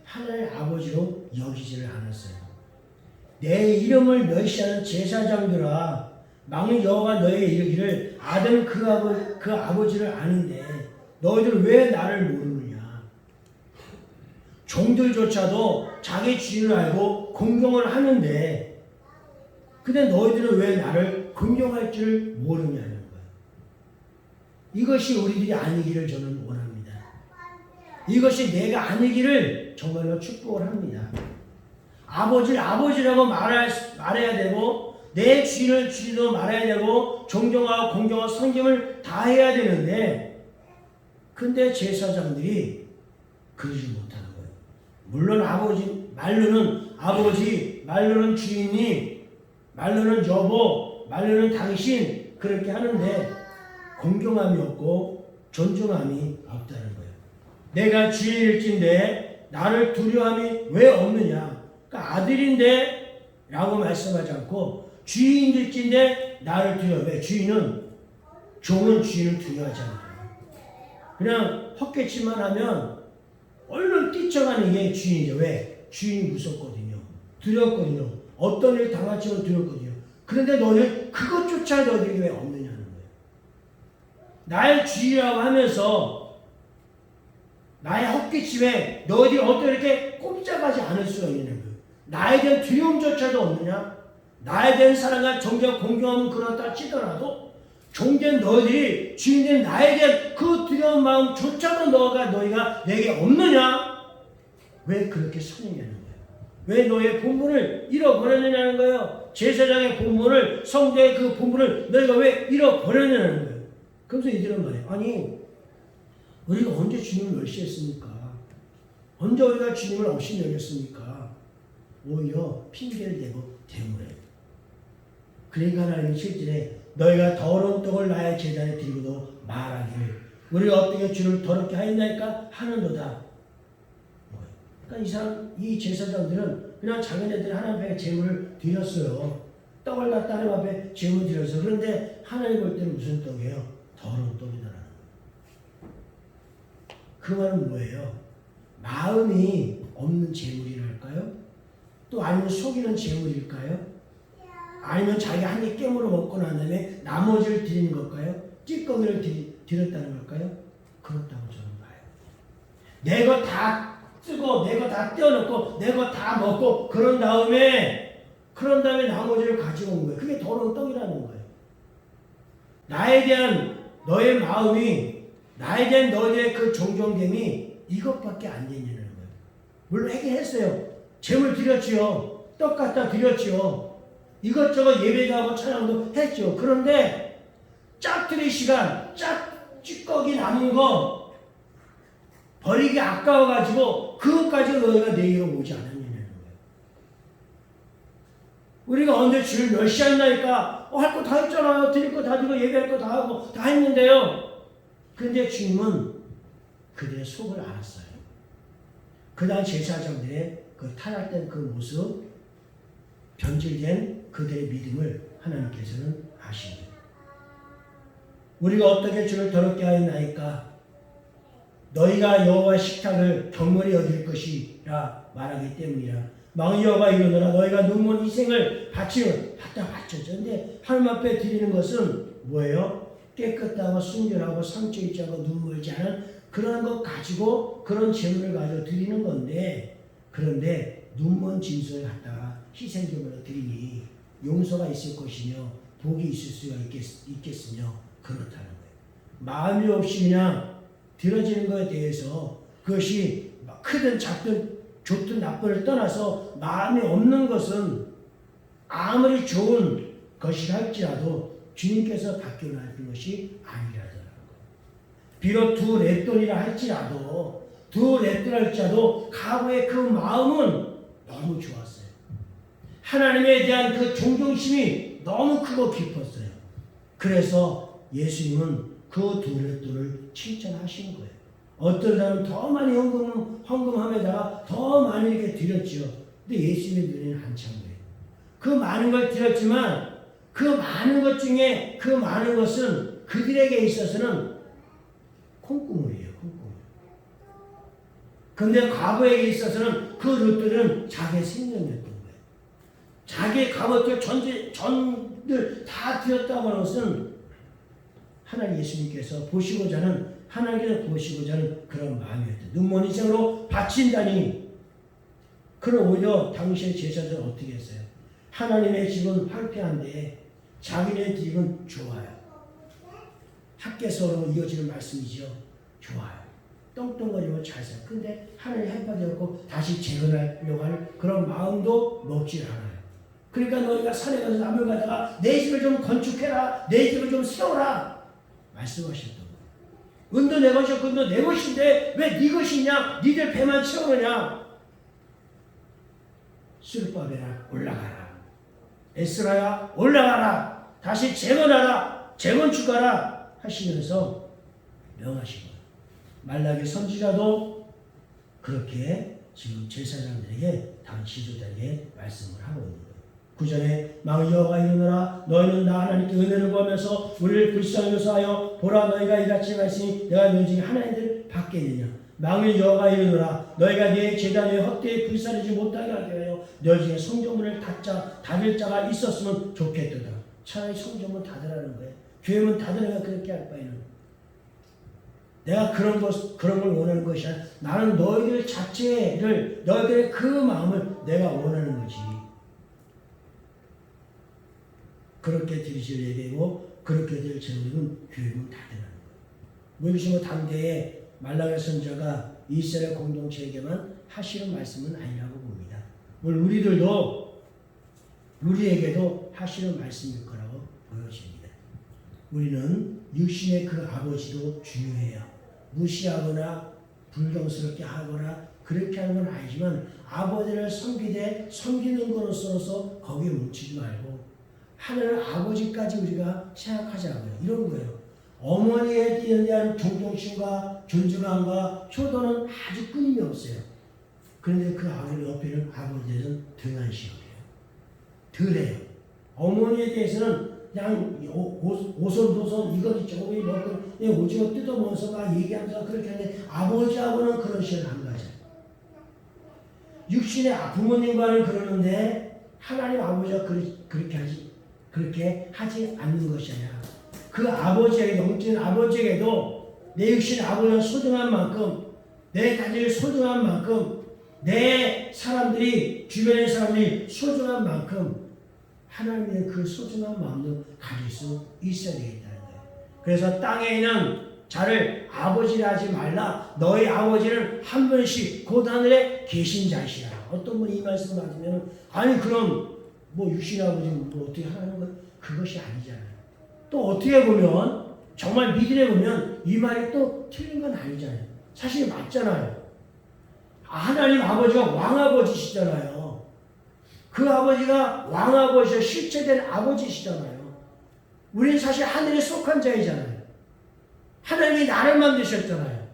하나님 아버지로 여기지를 않았어요. 내 이름을 멸시하는 제사장들아, 만일 여호와 너희에게 이르기를 아들 그 아버지를 아는데 너희들 왜 나를 모르느냐. 종들조차도 자기 주인을 알고 공경을 하는데 근데 너희들은 왜 나를 공경할 줄 모르냐는 거예요. 이것이 우리들이 아니기를 저는 원합니다. 이것이 내가 아니기를 정말로 축복을 합니다. 아버지를 아버지라고 말해야 되고 내 주인을 주인으로 말해야 되고 존경하고 공경하고 섬김을 다 해야 되는데 근데 제사장들이 그러지 못하는 거예요. 물론 아버지 말로는 아버지, 말로는 주인님, 말로는 여보, 말로는 당신 그렇게 하는데 공경함이 없고 존중함이 없다는 거예요. 내가 주인일진데 나를 두려움이 왜 없느냐. 그러니까 아들인데 라고 말씀하지 않고 주인일진데 나를 두려워. 왜? 종은 주인을 두려워하지 않아요. 그냥 헛개치만 하면 얼른 뛰쳐가는 게 주인이죠. 왜? 주인이 무섭거든요. 두렵거든요. 어떤 일 당할지는 두렵거든요. 그런데 너는 그것조차 너희들이 왜 없느냐는 거예요. 나의 주인이라고 하면서 나의 헛기침에 너희들이 어떻게 이렇게 꼼짝하지 않을 수가 있느냐는 거예요. 나에 대한 두려움조차도 없느냐? 나에 대한 사랑과 존경, 공경함은 그렇다 치더라도 종된 너희들이 주인된 나에 대한 그 두려운 마음조차도 너희가 내게 없느냐? 왜 그렇게 선행하는 거예요? 왜 너의 본분을 잃어버렸느냐는 거예요. 제사장의 본분을, 성도의 그 본분을 너희가 왜 잃어버렸느냐는 거예요. 그러면서 이들은 말해요. 아니 우리가 언제 주님을 멸시했습니까? 언제 우리가 주님을 없이 여겼습니까? 오히려 핑계를 대고 대물해요. 그러니까 하나님이 7절에 너희가 더러운 떡을 나의 제단에 드리고도 말하기를 우리가 어떻게 주를 더럽게 하였나이까 하는도다. 그러니까 이 제사장들은 그냥 자기네들이 하나님 앞에 제물을 드렸어요. 떡을 갖다 하나님 앞에 제물 드렸어요. 그런데 하나님 볼 때는 무슨 떡이에요? 더러운 떡이더라는 거예요. 그 말은 뭐예요? 마음이 없는 제물이랄까요? 또 아니면 속이는 제물일까요? 아니면 자기가 한 입 깨물어 먹고 난 다음에 나머지를 드리는 걸까요? 찌꺼기를 드렸다는 걸까요? 그렇다고 저는 봐요. 내 거 다 쓰고 내 거 다 떼어놓고 내 거 다 먹고 그런 다음에 나머지를 가지고 온 거예요. 그게 더러운 떡이라는 거예요. 나에 대한 너의 마음이 나에 대한 너의 그 존경됨이 이것밖에 안 되냐는 거예요. 물론 하긴 했어요. 제물 드렸지요. 떡 갖다 드렸지요. 이것저것 예배도 하고 찬양도 했죠. 그런데 짝트리 시간, 찌꺼기 남은 거 버리기 아까워가지고 그것까지 너희가 내게로 오지 않았냐는 거예요. 우리가 언제 주를 멸시한다니까 할 거 다 했잖아요. 드릴 거 다 드리고 예배할 거 다 하고 다 했는데요. 그런데 주님은 그들의 속을 알았어요. 그다음 제사장들의 그 타락된 그 모습, 변질된 그들의 믿음을 하나님께서는 아십니다. 우리가 어떻게 주를 더럽게 하였나이까? 너희가 여호와 식탁을 경건히 여길 것이라 말하기 때문이라. 만일 여호와 이르노라 너희가 눈먼 희생을 갖다 바쳤죠. 그런데 하나님 앞에 드리는 것은 뭐예요? 깨끗하고 순결하고 상처 있지 않고 눈물지 않은 그런 것 가지고 그런 제물을 가지고 드리는 건데 그런데 눈먼 짐승을 갖다가 희생제물로 드리니 용서가 있을 것이며 복이 있을 수가 있겠으며 그렇다는 거예요. 마음이 없이 그냥 들어지는 것에 대해서 그것이 크든 작든 좋든 나쁜을 떠나서 마음이 없는 것은 아무리 좋은 것이라 할지라도 주님께서 바뀌어나는 것이 아니라더라는 거예요. 비록 두 렛돈이라 할지라도 과거의 그 마음은 너무 좋았어요. 하나님에 대한 그 존경심이 너무 크고 깊었어요. 그래서 예수님은 그 두 맷돌을 칭찬하신 거예요. 어떤 사람은 더 많이 헌금함에다가 더 많이 이렇게 드렸죠. 근데 예수님의 눈에는 한참 거예요. 그 많은 걸 드렸지만 그 많은 것 중에 그 많은 것은 그들에게 있어서는 콩고물이에요. 콩고물. 근데 과거에게 있어서는 그 롯들은 자기의 생명이었던 거예요. 자기의 갑옷들 전들 다 드렸다고 하는 것은 하나님 예수님께서 보시고자 하는, 하나님께서 보시고자 하는 그런 마음이었대요. 눈먼 인생으로 바친다니. 그럼 오히려 당시의 제자들은 어떻게 했어요? 하나님의 집은 황폐한데 자기네 집은 좋아요. 학계서로 이어지는 말씀이죠. 좋아요. 떵떵거리고 잘 살아요. 근데 하나님 햇받이었고 다시 재건하려고 하는 그런 마음도 먹질 않아요. 그러니까 너희가 산에 가서 나무를 가다가 내 집을 좀 건축해라, 내 집을 좀 세워라 말씀하셨던 거예요. 은도 내 것이고 금도 내 것인데 왜 네 것이냐? 니들 배만 채우느냐? 술밥에라 올라가라. 에스라야 올라가라. 다시 재건하라. 재건축하라 하시면서 명하신 거예요. 말라기 선지자도 그렇게 지금 제사장들에게, 당 지도자에게 말씀을 하고 있는 거예요. 9절에 망 여호와 이르노라 너희는 나 하나님께 은혜를 구하면서 우리를 불쌍히 여사하여 보라 너희가 이같이 말씀이 내가 너희 중에 하나님들 받겠느냐. 망의 여호와 이르노라 너희가 네 제단에 헛되이 불사르지 못하게 하게 하여 너희 중에 성전문을 닫을 자가 있었으면 좋겠도다. 차라리 성전문 닫으라는 거예요. 교회문 닫으려면 그렇게 할 바에는 내가 그런 걸 원하는 것이 아니라 나는 너희들 자체를, 너희들의 그 마음을 내가 원하는 거지. 그렇게 드리실 예배고 그렇게 될 제물은 교회문 닫으라는 거예요. 물론 당대에 말라기 선지자가 이스라엘 공동체에게만 하시는 말씀은 아니라고 봅니다. 물론 우리에게도 하시는 말씀일 거라고 보여집니다. 우리는 육신의 그 아버지도 중요해요. 무시하거나 불경스럽게 하거나 그렇게 하는 건 아니지만 아버지를 섬기는 것으로서 거기에 뭉치지 말고 하나님 아버지까지 우리가 생각하자고요. 이런 거예요. 어머니에 대한 존경심과 존중함과 효도는 아주 끊임이 없어요. 그런데 그 아버지 옆에는 아버지는 등한시여요. 덜해요. 어머니에 대해서는 그냥 오손도손 이것 저것 먹고 오징어 뜯어먹어서 막 얘기하면서 그렇게 하는데 아버지하고는 그런 식으로 안 가죠. 육신의 부모님과는 그러는데 하나님 아버지가 그렇게 하지 않는 것이 아니라 그 아버지에게, 영적인 아버지에게도 내 육신의 아버지가 소중한 만큼, 내 가족이 소중한 만큼, 내 사람들이, 주변의 사람들이 소중한 만큼 하나님의 그 소중한 마음도 가질 수 있어야 되겠다는 거예요. 그래서 땅에 있는 자를 아버지라 하지 말라. 너희 아버지는 한 분씩 곧 하늘에 계신 자시라. 어떤 분이 이 말씀을 받으면 아니 그럼 뭐 육신의 아버지 뭐 어떻게 하라는 거 그것이 아니잖아요. 또 어떻게 보면 정말 믿으려 보면 이 말이 또 틀린 건 아니잖아요. 사실 맞잖아요. 하나님 아버지가 왕아버지시잖아요. 그 아버지가 왕아버지가 실체된 아버지시잖아요. 우리는 사실 하늘에 속한 자이잖아요. 하나님이 나를 만드셨잖아요.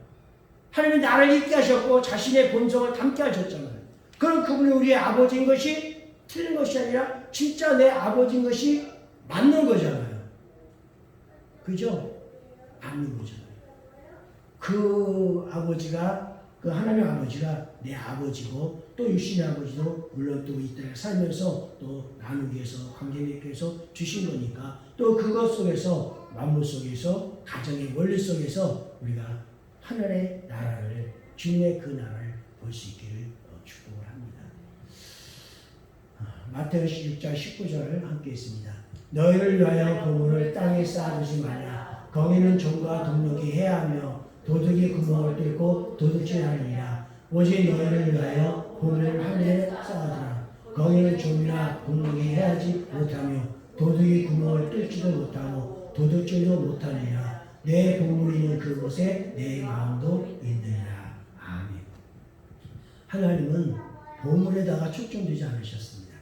하나님이 나를 있게 하셨고 자신의 본성을 담게 하셨잖아요. 그럼 그분이 우리의 아버지인 것이 틀린 것이 아니라 진짜 내 아버지인 것이 맞는 거잖아요. 그죠? 맞는 거잖아요. 그 아버지가, 그 하나님 아버지가 내 아버지고 또 육신의 아버지도 물론 또 이 땅에 살면서 또 나누기 위해서 관계 맺기 위해서 주신 거니까 또 그것 속에서 만물 속에서 가정의 원리 속에서 우리가 하늘의 나라를, 주님의 그 나라를 볼 수 있기를 축복을 합니다. 마태복음 16장 19절을 함께 있습니다. 너희를 위하여 보물을 땅에 쌓아두지 말라. 거기는 종과 동록이 해하며 도둑이 구멍을 뚫고 도둑질하느니라. 오직 너희를 위하여 보물을 하늘에 쌓아두라. 거기는 종이나 동록이 해하지 못하며 도둑이 구멍을 뚫지도 못하고 도둑질도 못하느니라. 내 보물이 있는 그곳에 내 마음도 있느니라. 아멘. 하나님은 보물에다가 초점되지 않으셨습니다.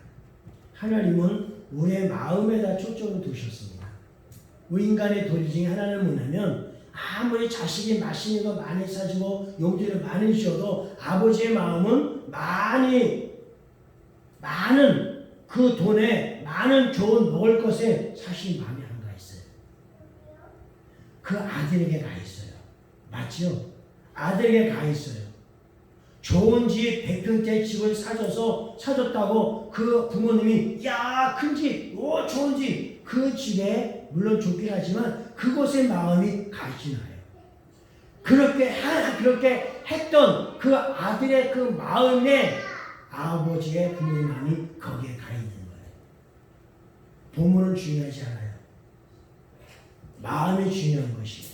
하나님은 우리의 마음에다 초점을 두셨습니다. 우리 인간의 도리 중에 하나는 뭐냐면 아무리 자식이 맛있는 거 많이 사주고 용돈을 많이 주셔도 아버지의 마음은 많은 그 돈에 많은 좋은 먹을 것에 사실 마음이 안 가 있어요. 그 아들에게 가 있어요. 맞죠? 아들에게 가 있어요. 좋은 집 100평대 집을 사줬다고 그 부모님이 야 큰 집, 오 좋은 집, 그 집에 물론 좋긴 하지만 그곳에 마음이 가 있진 않아요. 그렇게 했던 그 아들의 그 마음에 아버지의 부모의 마음이 거기에 가 있는 거예요. 보물은 중요하지 않아요. 마음이 중요한 것이에요.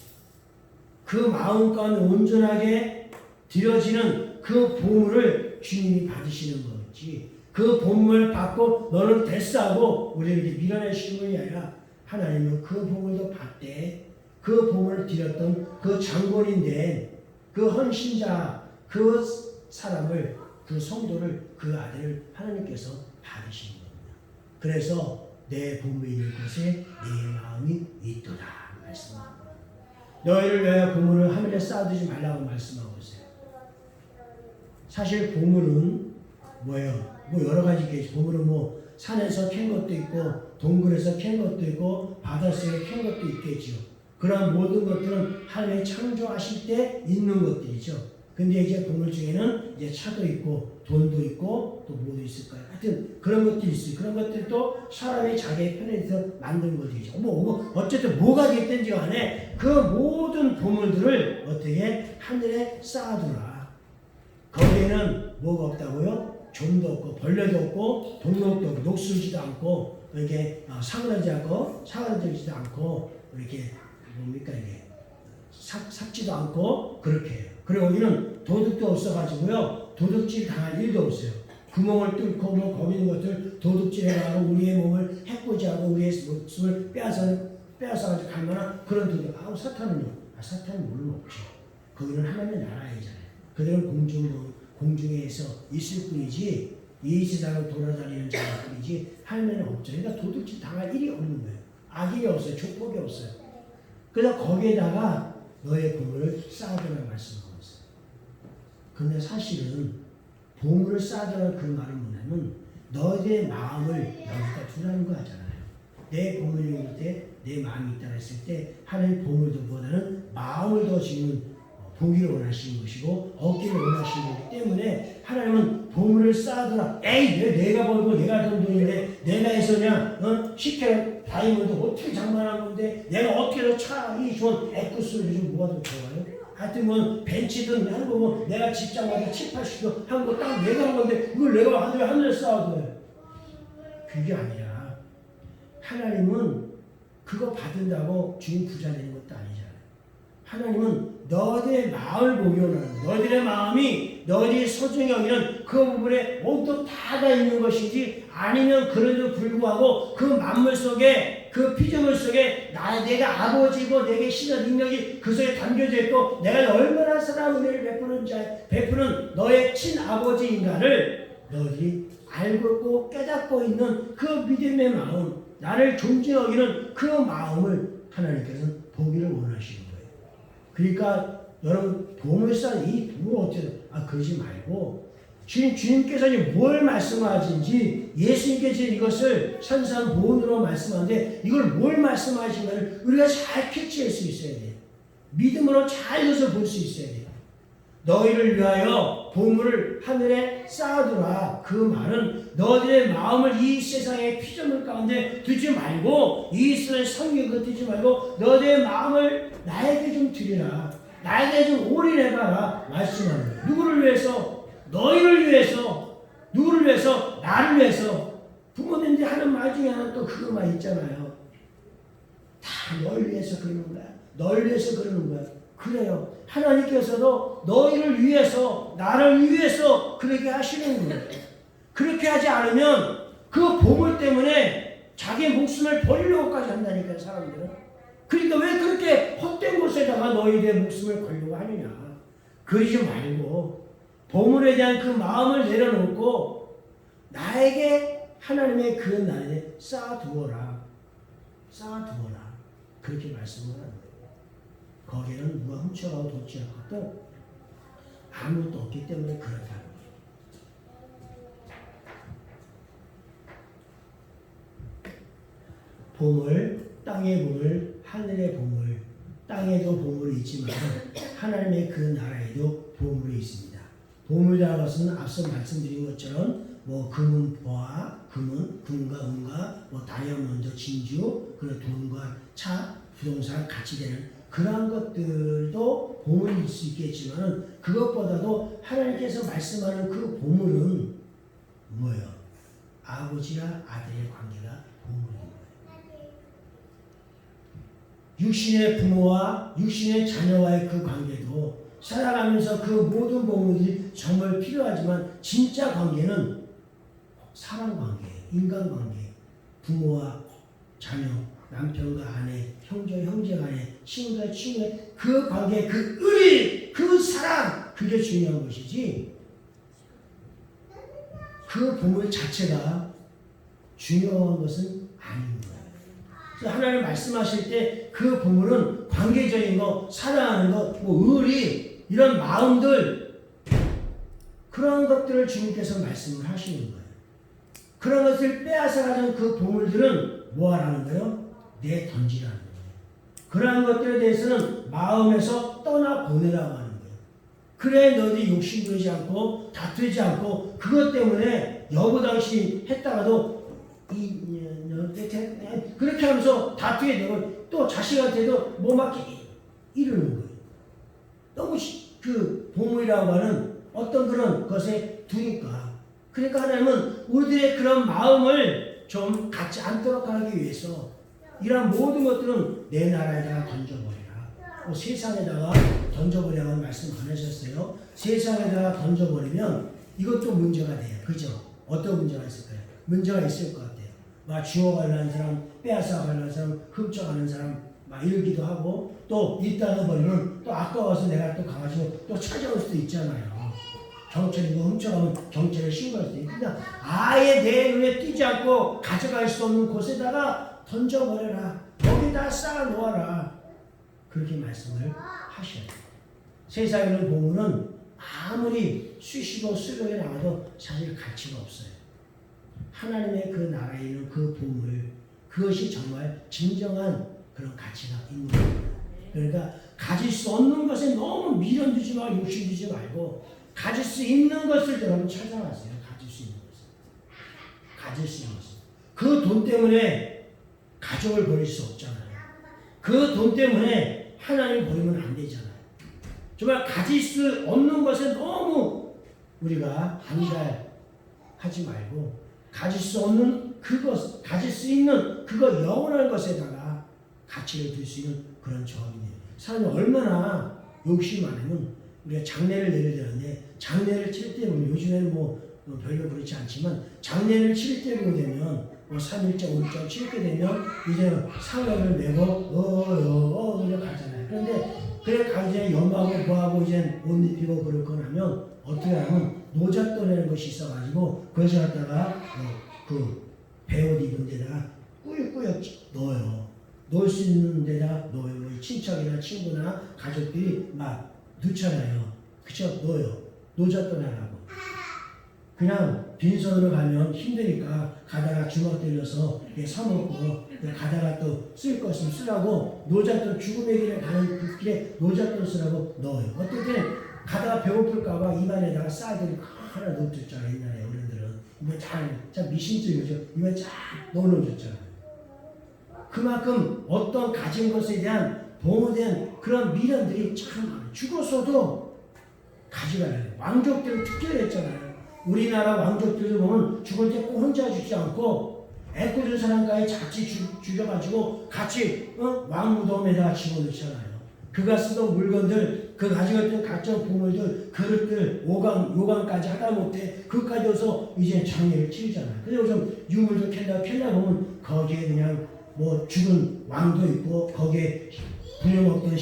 그 마음 가운데 온전하게 드려지는 그 보물을 주님이 받으시는 거지. 그 보물을 받고 너는 됐어 하고 우리를 이렇게 밀어내시는 분이 아니라 하나님은 그 보물도 받되 그 보물을 드렸던 그 장본인된 그 헌신자 그 사람을 그 성도를 그 아들을 하나님께서 받으시는 겁니다. 그래서 내 보물이 있는 곳에 내 마음이 있도다 말씀합니다. 너희를 위하여 보물을 하늘에 쌓아두지 말라고 말씀하고 있어요. 사실 보물은 뭐예요? 뭐 여러 가지 있겠지. 보물은 뭐 산에서 캔 것도 있고 동굴에서 캔 것도 있고 바닷속에 캔 것도 있겠죠. 그런 모든 것들은 하나님이 창조하실 때 있는 것들이죠. 근데 이제 보물 중에는 이제 차도 있고 돈도 있고 또 뭐도 있을까요? 하여튼 그런 것들이 있어요. 그런 것들도 사람이 자기의 편에서 만든 것들이죠. 어쨌든 뭐가 됐든지 간에 그 모든 보물들을 어떻게 하늘에 쌓아두라. 거기에는 뭐가 없다고요? 좀도 없고 벌레도 없고 동록도 없고 녹슬지도 않고 이렇게 사그라지지도 않고 이렇게 뭡니까 이게 삭지도 않고 그렇게 해요. 그리고 여기는 도둑도 없어가지고요 도둑질 당할 일도 없어요. 구멍을 뚫고 뭐 거기 있는 것들 도둑질해가지고 우리의 몸을 해코지하고 우리의 목숨을 빼앗아가지고 갈 만한 그런 도둑. 사탄은요? 사탄은 물론 없죠. 거기는 하나님의 나라이잖아요. 그들은 공중에서 있을 뿐이지 이 세상을 돌아다니는 자일 뿐이지 하나님은 없죠. 그러니까 도둑질 당할 일이 없는 거예요. 악일이 없어요. 축복이 없어요. 그래서 거기에다가 너의 보물을 쌓아두라는 말씀하고 있어요. 근데 사실은 보물을 쌓아두라는 그 말은 뭐냐면 너희의 마음을 여기다 두라는 거 하잖아요. 내 보물이 올 때 내 마음이 있다고 했을 때 하나님 보물보다는 마음을 더 지금 보기를 원하시는 것이고 얻기를 원하시는 거기 때문에 하나님은 보물을 쌓아두라. 에이 내가 벌고 내가 돈 돈인데 내가 해서 그냥 시켜 다이몬드 어떻게 장만한 건데 내가 어떻게 해서 이 좋은 에쿠스를 요즘 뭐가 더 좋아요? 하여튼 뭐 벤치든 한 거고 내가 직장마다 7,80도 한 거 딱 내가 한 건데 이걸 내가 하늘에 쌓아둬요. 그게 아니라 하나님은 그거 받은다고 주인 부자 되는 것도 아니잖아요. 하나님은 너희의 마음을 보기 원하는 거예요. 너희들의 마음이 너희들이 소중히 여기는 그 부분에 모두 다 있는 것이지 아니면 그래도 불구하고 그 만물 속에 그 피조물 속에 내가 아버지고 내게 신의 능력이 그 속에 담겨져 있고 내가 얼마나 사랑 은혜를 베푸는 너의 친아버지 인간을 너희들이 알고 있고 깨닫고 있는 그 믿음의 마음 나를 존중히 여기는 그 마음을 하나님께서는 보기를 원하시는 거예요. 그러니까 여러분 보물상 이 보물 어떻게 그러지 말고 주님께서 뭘 말씀하신지 예수님께서 이것을 산산보온으로 말씀하는데 이걸 뭘 말씀하신가를 우리가 잘 캐치할 수 있어야 돼요. 믿음으로 잘 이것을 볼 수 있어야 돼요. 너희를 위하여 보물을 하늘에 쌓아두라. 그 말은 너희들의 마음을 이 세상의 피조물 가운데 두지 말고 이 세상의 성경을 두지 말고 너희들의 마음을 나에게 좀 드리라. 나에게 좀 올인해봐라. 말씀하는 거예요. 누구를 위해서? 너희를 위해서. 누구를 위해서? 나를 위해서. 부모님들이 하는 말 중에 하나 또 그거만 있잖아요. 다 너희를 위해서 그러는 거야. 너희를 위해서 그러는 거야. 그래요. 하나님께서도 너희를 위해서 나를 위해서 그렇게 하시는 거예요. 그렇게 하지 않으면 그 보물 때문에 자기 목숨을 버리려고까지 한다니까요. 사람들은. 그러니까 왜 그렇게 헛된 곳에다가 너희들의 목숨을 걸려고 하느냐. 그러지 말고 보물에 대한 그 마음을 내려놓고 나에게 하나님의 그 나라에 쌓아두어라. 쌓아두어라. 그렇게 말씀을 하는 거예요. 거기에는 누가 훔쳐가고 돋지 않거든 아무것도 없기 때문에 그렇다는 거예요. 보물, 땅의 보물, 하늘의 보물, 땅에도 보물이 있지만 하나님의 그 나라에도 보물이 있습니다. 보물이라는 것은 앞서 말씀드린 것처럼 뭐 금은보화, 금과 은과 뭐 다이아몬드, 진주, 그리고 돈과 차, 부동산 같이 되는 그러한 것들도 보물일 수 있겠지만 그것보다도 하나님께서 말씀하는 그 보물은 뭐예요? 아버지와 아들의 관계가 보물인 거예요. 육신의 부모와 육신의 자녀와의 그 관계도 살아가면서 그 모든 보물이 정말 필요하지만 진짜 관계는 사람 관계, 인간 관계, 부모와 자녀, 남편과 아내, 형제 간에, 친구와 친구의 그 관계, 그 의리, 그 사랑, 그게 중요한 것이지 그 보물 자체가 중요한 것은 아닌 거예요. 그래서 하나님 말씀하실 때 그 보물은 관계적인 거, 사랑하는 거, 뭐 의리, 이런 마음들 그런 것들을 주님께서 말씀을 하시는 거예요. 그런 것을 빼앗아가는 그 보물들은 뭐 하라는 거예요? 내던지라는 거예요. 그러한 것들에 대해서는 마음에서 떠나보내라고 하는 거예요. 그래 너희들이 욕심부리지 않고 다투지 않고 그것 때문에 여부당시 했다가도 그렇게 하면서 다투게 되면 또 자식한테도 뭐 막 이러는 거예요. 너무 그 보물이라고 하는 어떤 그런 것에 두니까. 그러니까 하나님은 우리들의 그런 마음을 좀 갖지 않도록 하기 위해서 이러한 모든 것들은 내 나라에다가 던져버리라. 세상에다가 던져버리라고 말씀 안 하셨어요. 세상에다가 던져버리면 이것도 문제가 돼요. 그죠? 어떤 문제가 있을까요? 문제가 있을 것 같아요. 막 주워가려는 사람, 빼앗아가려는 사람, 훔쳐가는 사람 막 이러기도 하고 또 이따가 버리면 또 아까워서 내가 또 가가지고 또 찾아올 수도 있잖아요. 경찰이 뭐 훔쳐가면 경찰에 신고할 수도 있고 그냥 아예 내 눈에 띄지 않고 가져갈 수 없는 곳에다가 던져버려라. 거기다 쌓아놓아라. 그렇게 말씀을 하셔야 돼요. 세상에는 보면은 아무리 수시고 수백에 나와도 사실 가치가 없어요. 하나님의 그 나라에 있는 그 보물 그것이 정말 진정한 그런 가치가 있는 겁니다. 그러니까 가질 수 없는 것에 너무 미련 두지 말고 욕심 두지 말고 가질 수 있는 것을 여러분 찾아가세요. 가질 수 있는 것을. 가질 수 있는 것을. 그 돈 때문에 가족을 버릴 수 없잖아요. 그 돈 때문에 하나님 버리면 안 되잖아요. 정말 가질 수 없는 것에 너무 우리가 반대하지 말고 가질 수 없는 그것, 가질 수 있는 그거 영원한 것에다가 가치를 둘 수 있는 그런 조합이네요. 사람이 얼마나 욕심 많으면 우리가 장례를 예를 들었는데 장례를 칠 때 요즘에는 뭐 별로 그렇지 않지만 장례를 칠 때로 되면 뭐 3일째 5일째 칠게 되면 이제 상가를 메고 그냥 가잖아요. 그런데 그래 가기 연마하고 뭐하고 이제 옷 입히고 그렇고 나면 어떻게 하면 노잣돈이라는 것이 있어가지고 그것을 갖다가 그 배옷 입은 데다가 꾸역꾸역 넣어요. 넣을 수 있는 데다 넣어요. 친척이나 친구나 가족들이 막 넣잖아요. 그쵸? 넣어요. 노잣돈 하라고. 그냥 빈손으로 가면 힘드니까 가다가 주먹 들려서 사먹고 가다가 또 쓸 것은 쓰라고 노잣돈 죽음의 길에 가는 그 길에 노잣돈 쓰라고 넣어요. 어떨 때는 가다가 배고플까봐 입안에다가 쌀들이 하나 넣어줬잖아요. 옛날에 어른들은 이거 참 미신적이죠. 입에 쫙 넣어놓으셨잖아요. 그만큼 어떤 가진 것에 대한 보호된 그런 미련들이 참 많아요. 죽었어도 가져가요. 왕족들은 특별히 했잖아요. 우리나라 왕족들도 보면 죽을 때 꼭 혼자 죽지 않고 애꿎은 사람과의 같이 죽여가지고 같이 왕무덤에다가 집어넣잖아요. 그가 쓰던 물건들, 그 가지고 있던 각종 보물들, 그릇들, 요강까지 하다못해 그까지 와서 이제 장례를 치르잖아요. 그래서 좀 유물도 캔다 보면 거기에 그냥 뭐 죽은 왕도 있고 거기에 부려먹던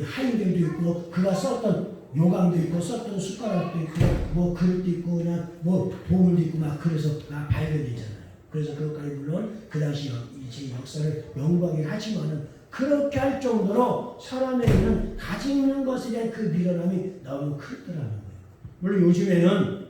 하인들도 있고 그가 썼던 요강도 있고 썼던 숟가락도 있고 뭐 그릇도 있고 그냥 뭐 보물도 있고 막 그래서 막 발견되잖아요. 그래서 그것까지 물론 그 당시 제 역사를 명부하긴 하지만은 그렇게 할 정도로 사람에게는 가지는 것에 대한 그 미련함이 너무 크더라는 거예요. 물론 요즘에는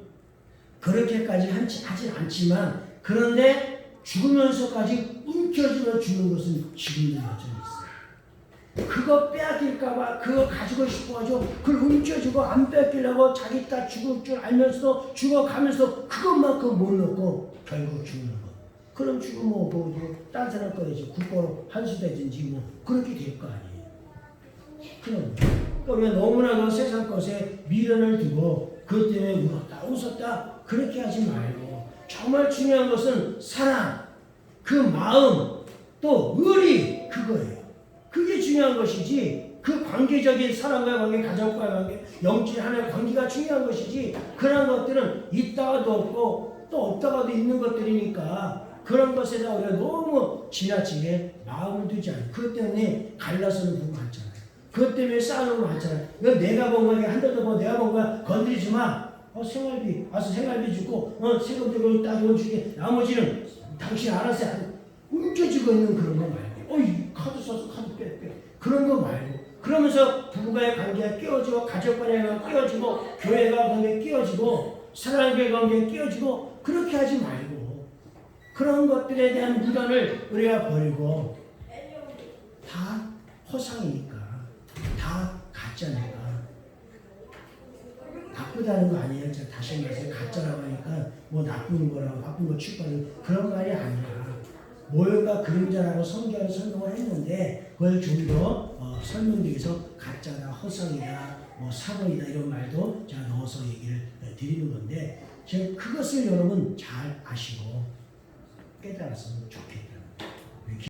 그렇게까지 하진 않지만 그런데 죽으면서까지 움켜쥐어 주는 것은 지금도 여전히 있어요. 그거 빼앗길까봐 그거 가지고 싶어가지고 그걸 움켜쥐고 안 뺏기려고 자기 딸 죽을 줄 알면서도 죽어가면서 그것만큼 못 넣고 결국 죽는 거. 그럼 죽으면 뭐 딴 사람 거야지 국보로 한수되든지 뭐 그렇게 될 거 아니에요. 그러면 너무나도 세상 것에 미련을 두고 그것 때문에 울었다 웃었다 그렇게 하지 말고 정말 중요한 것은 사랑, 그 마음, 또 의리 그거예요. 그게 중요한 것이지 그 관계적인 사람과의 관계, 가족과의 관계, 영적 하나의 관계가 중요한 것이지 그런 것들은 있다가도 없고 또 없다가도 있는 것들이니까 그런 것에다 우리가 너무 지나치게 마음을 두지 않아요. 그것 때문에 갈라서는 부부 많잖아요. 그것 때문에 싸우는 거 많잖아요. 이거 내가 본 거야, 한 달도 뭐 내가 본 거야, 건드리지 마. 생활비, 와서 생활비 주고, 세금 주고 따지고 주게. 나머지는 당신 알아서 움켜쥐고 있는 그런 거 말고, 이 카드 써서 카드 빼. 그런 거 말고. 그러면서 부부간의 관계가 끼워지고, 가족간의 관계가 끼워지고, 교회가 관계가 끼워지고, 사랑의 관계가 끼워지고, 그렇게 하지 말고. 그런 것들에 대한 미련을 우리가 버리고 다 허상이니까 다 가짜니까 나쁘다는 거 아니에요. 제가 다시 말해서 가짜라고 하니까 뭐 나쁜 거라고 나쁜 거 취급하는 그런 말이 아니라 모형과 그림자라고 성경에 설명을 했는데 그걸 좀 더 설명드리기 위해서 가짜다 허상이다 뭐 사고이다 이런 말도 제가 넣어서 얘기를 드리는 건데 제가 그것을 여러분 잘 아시고 깨달았으면 좋겠다.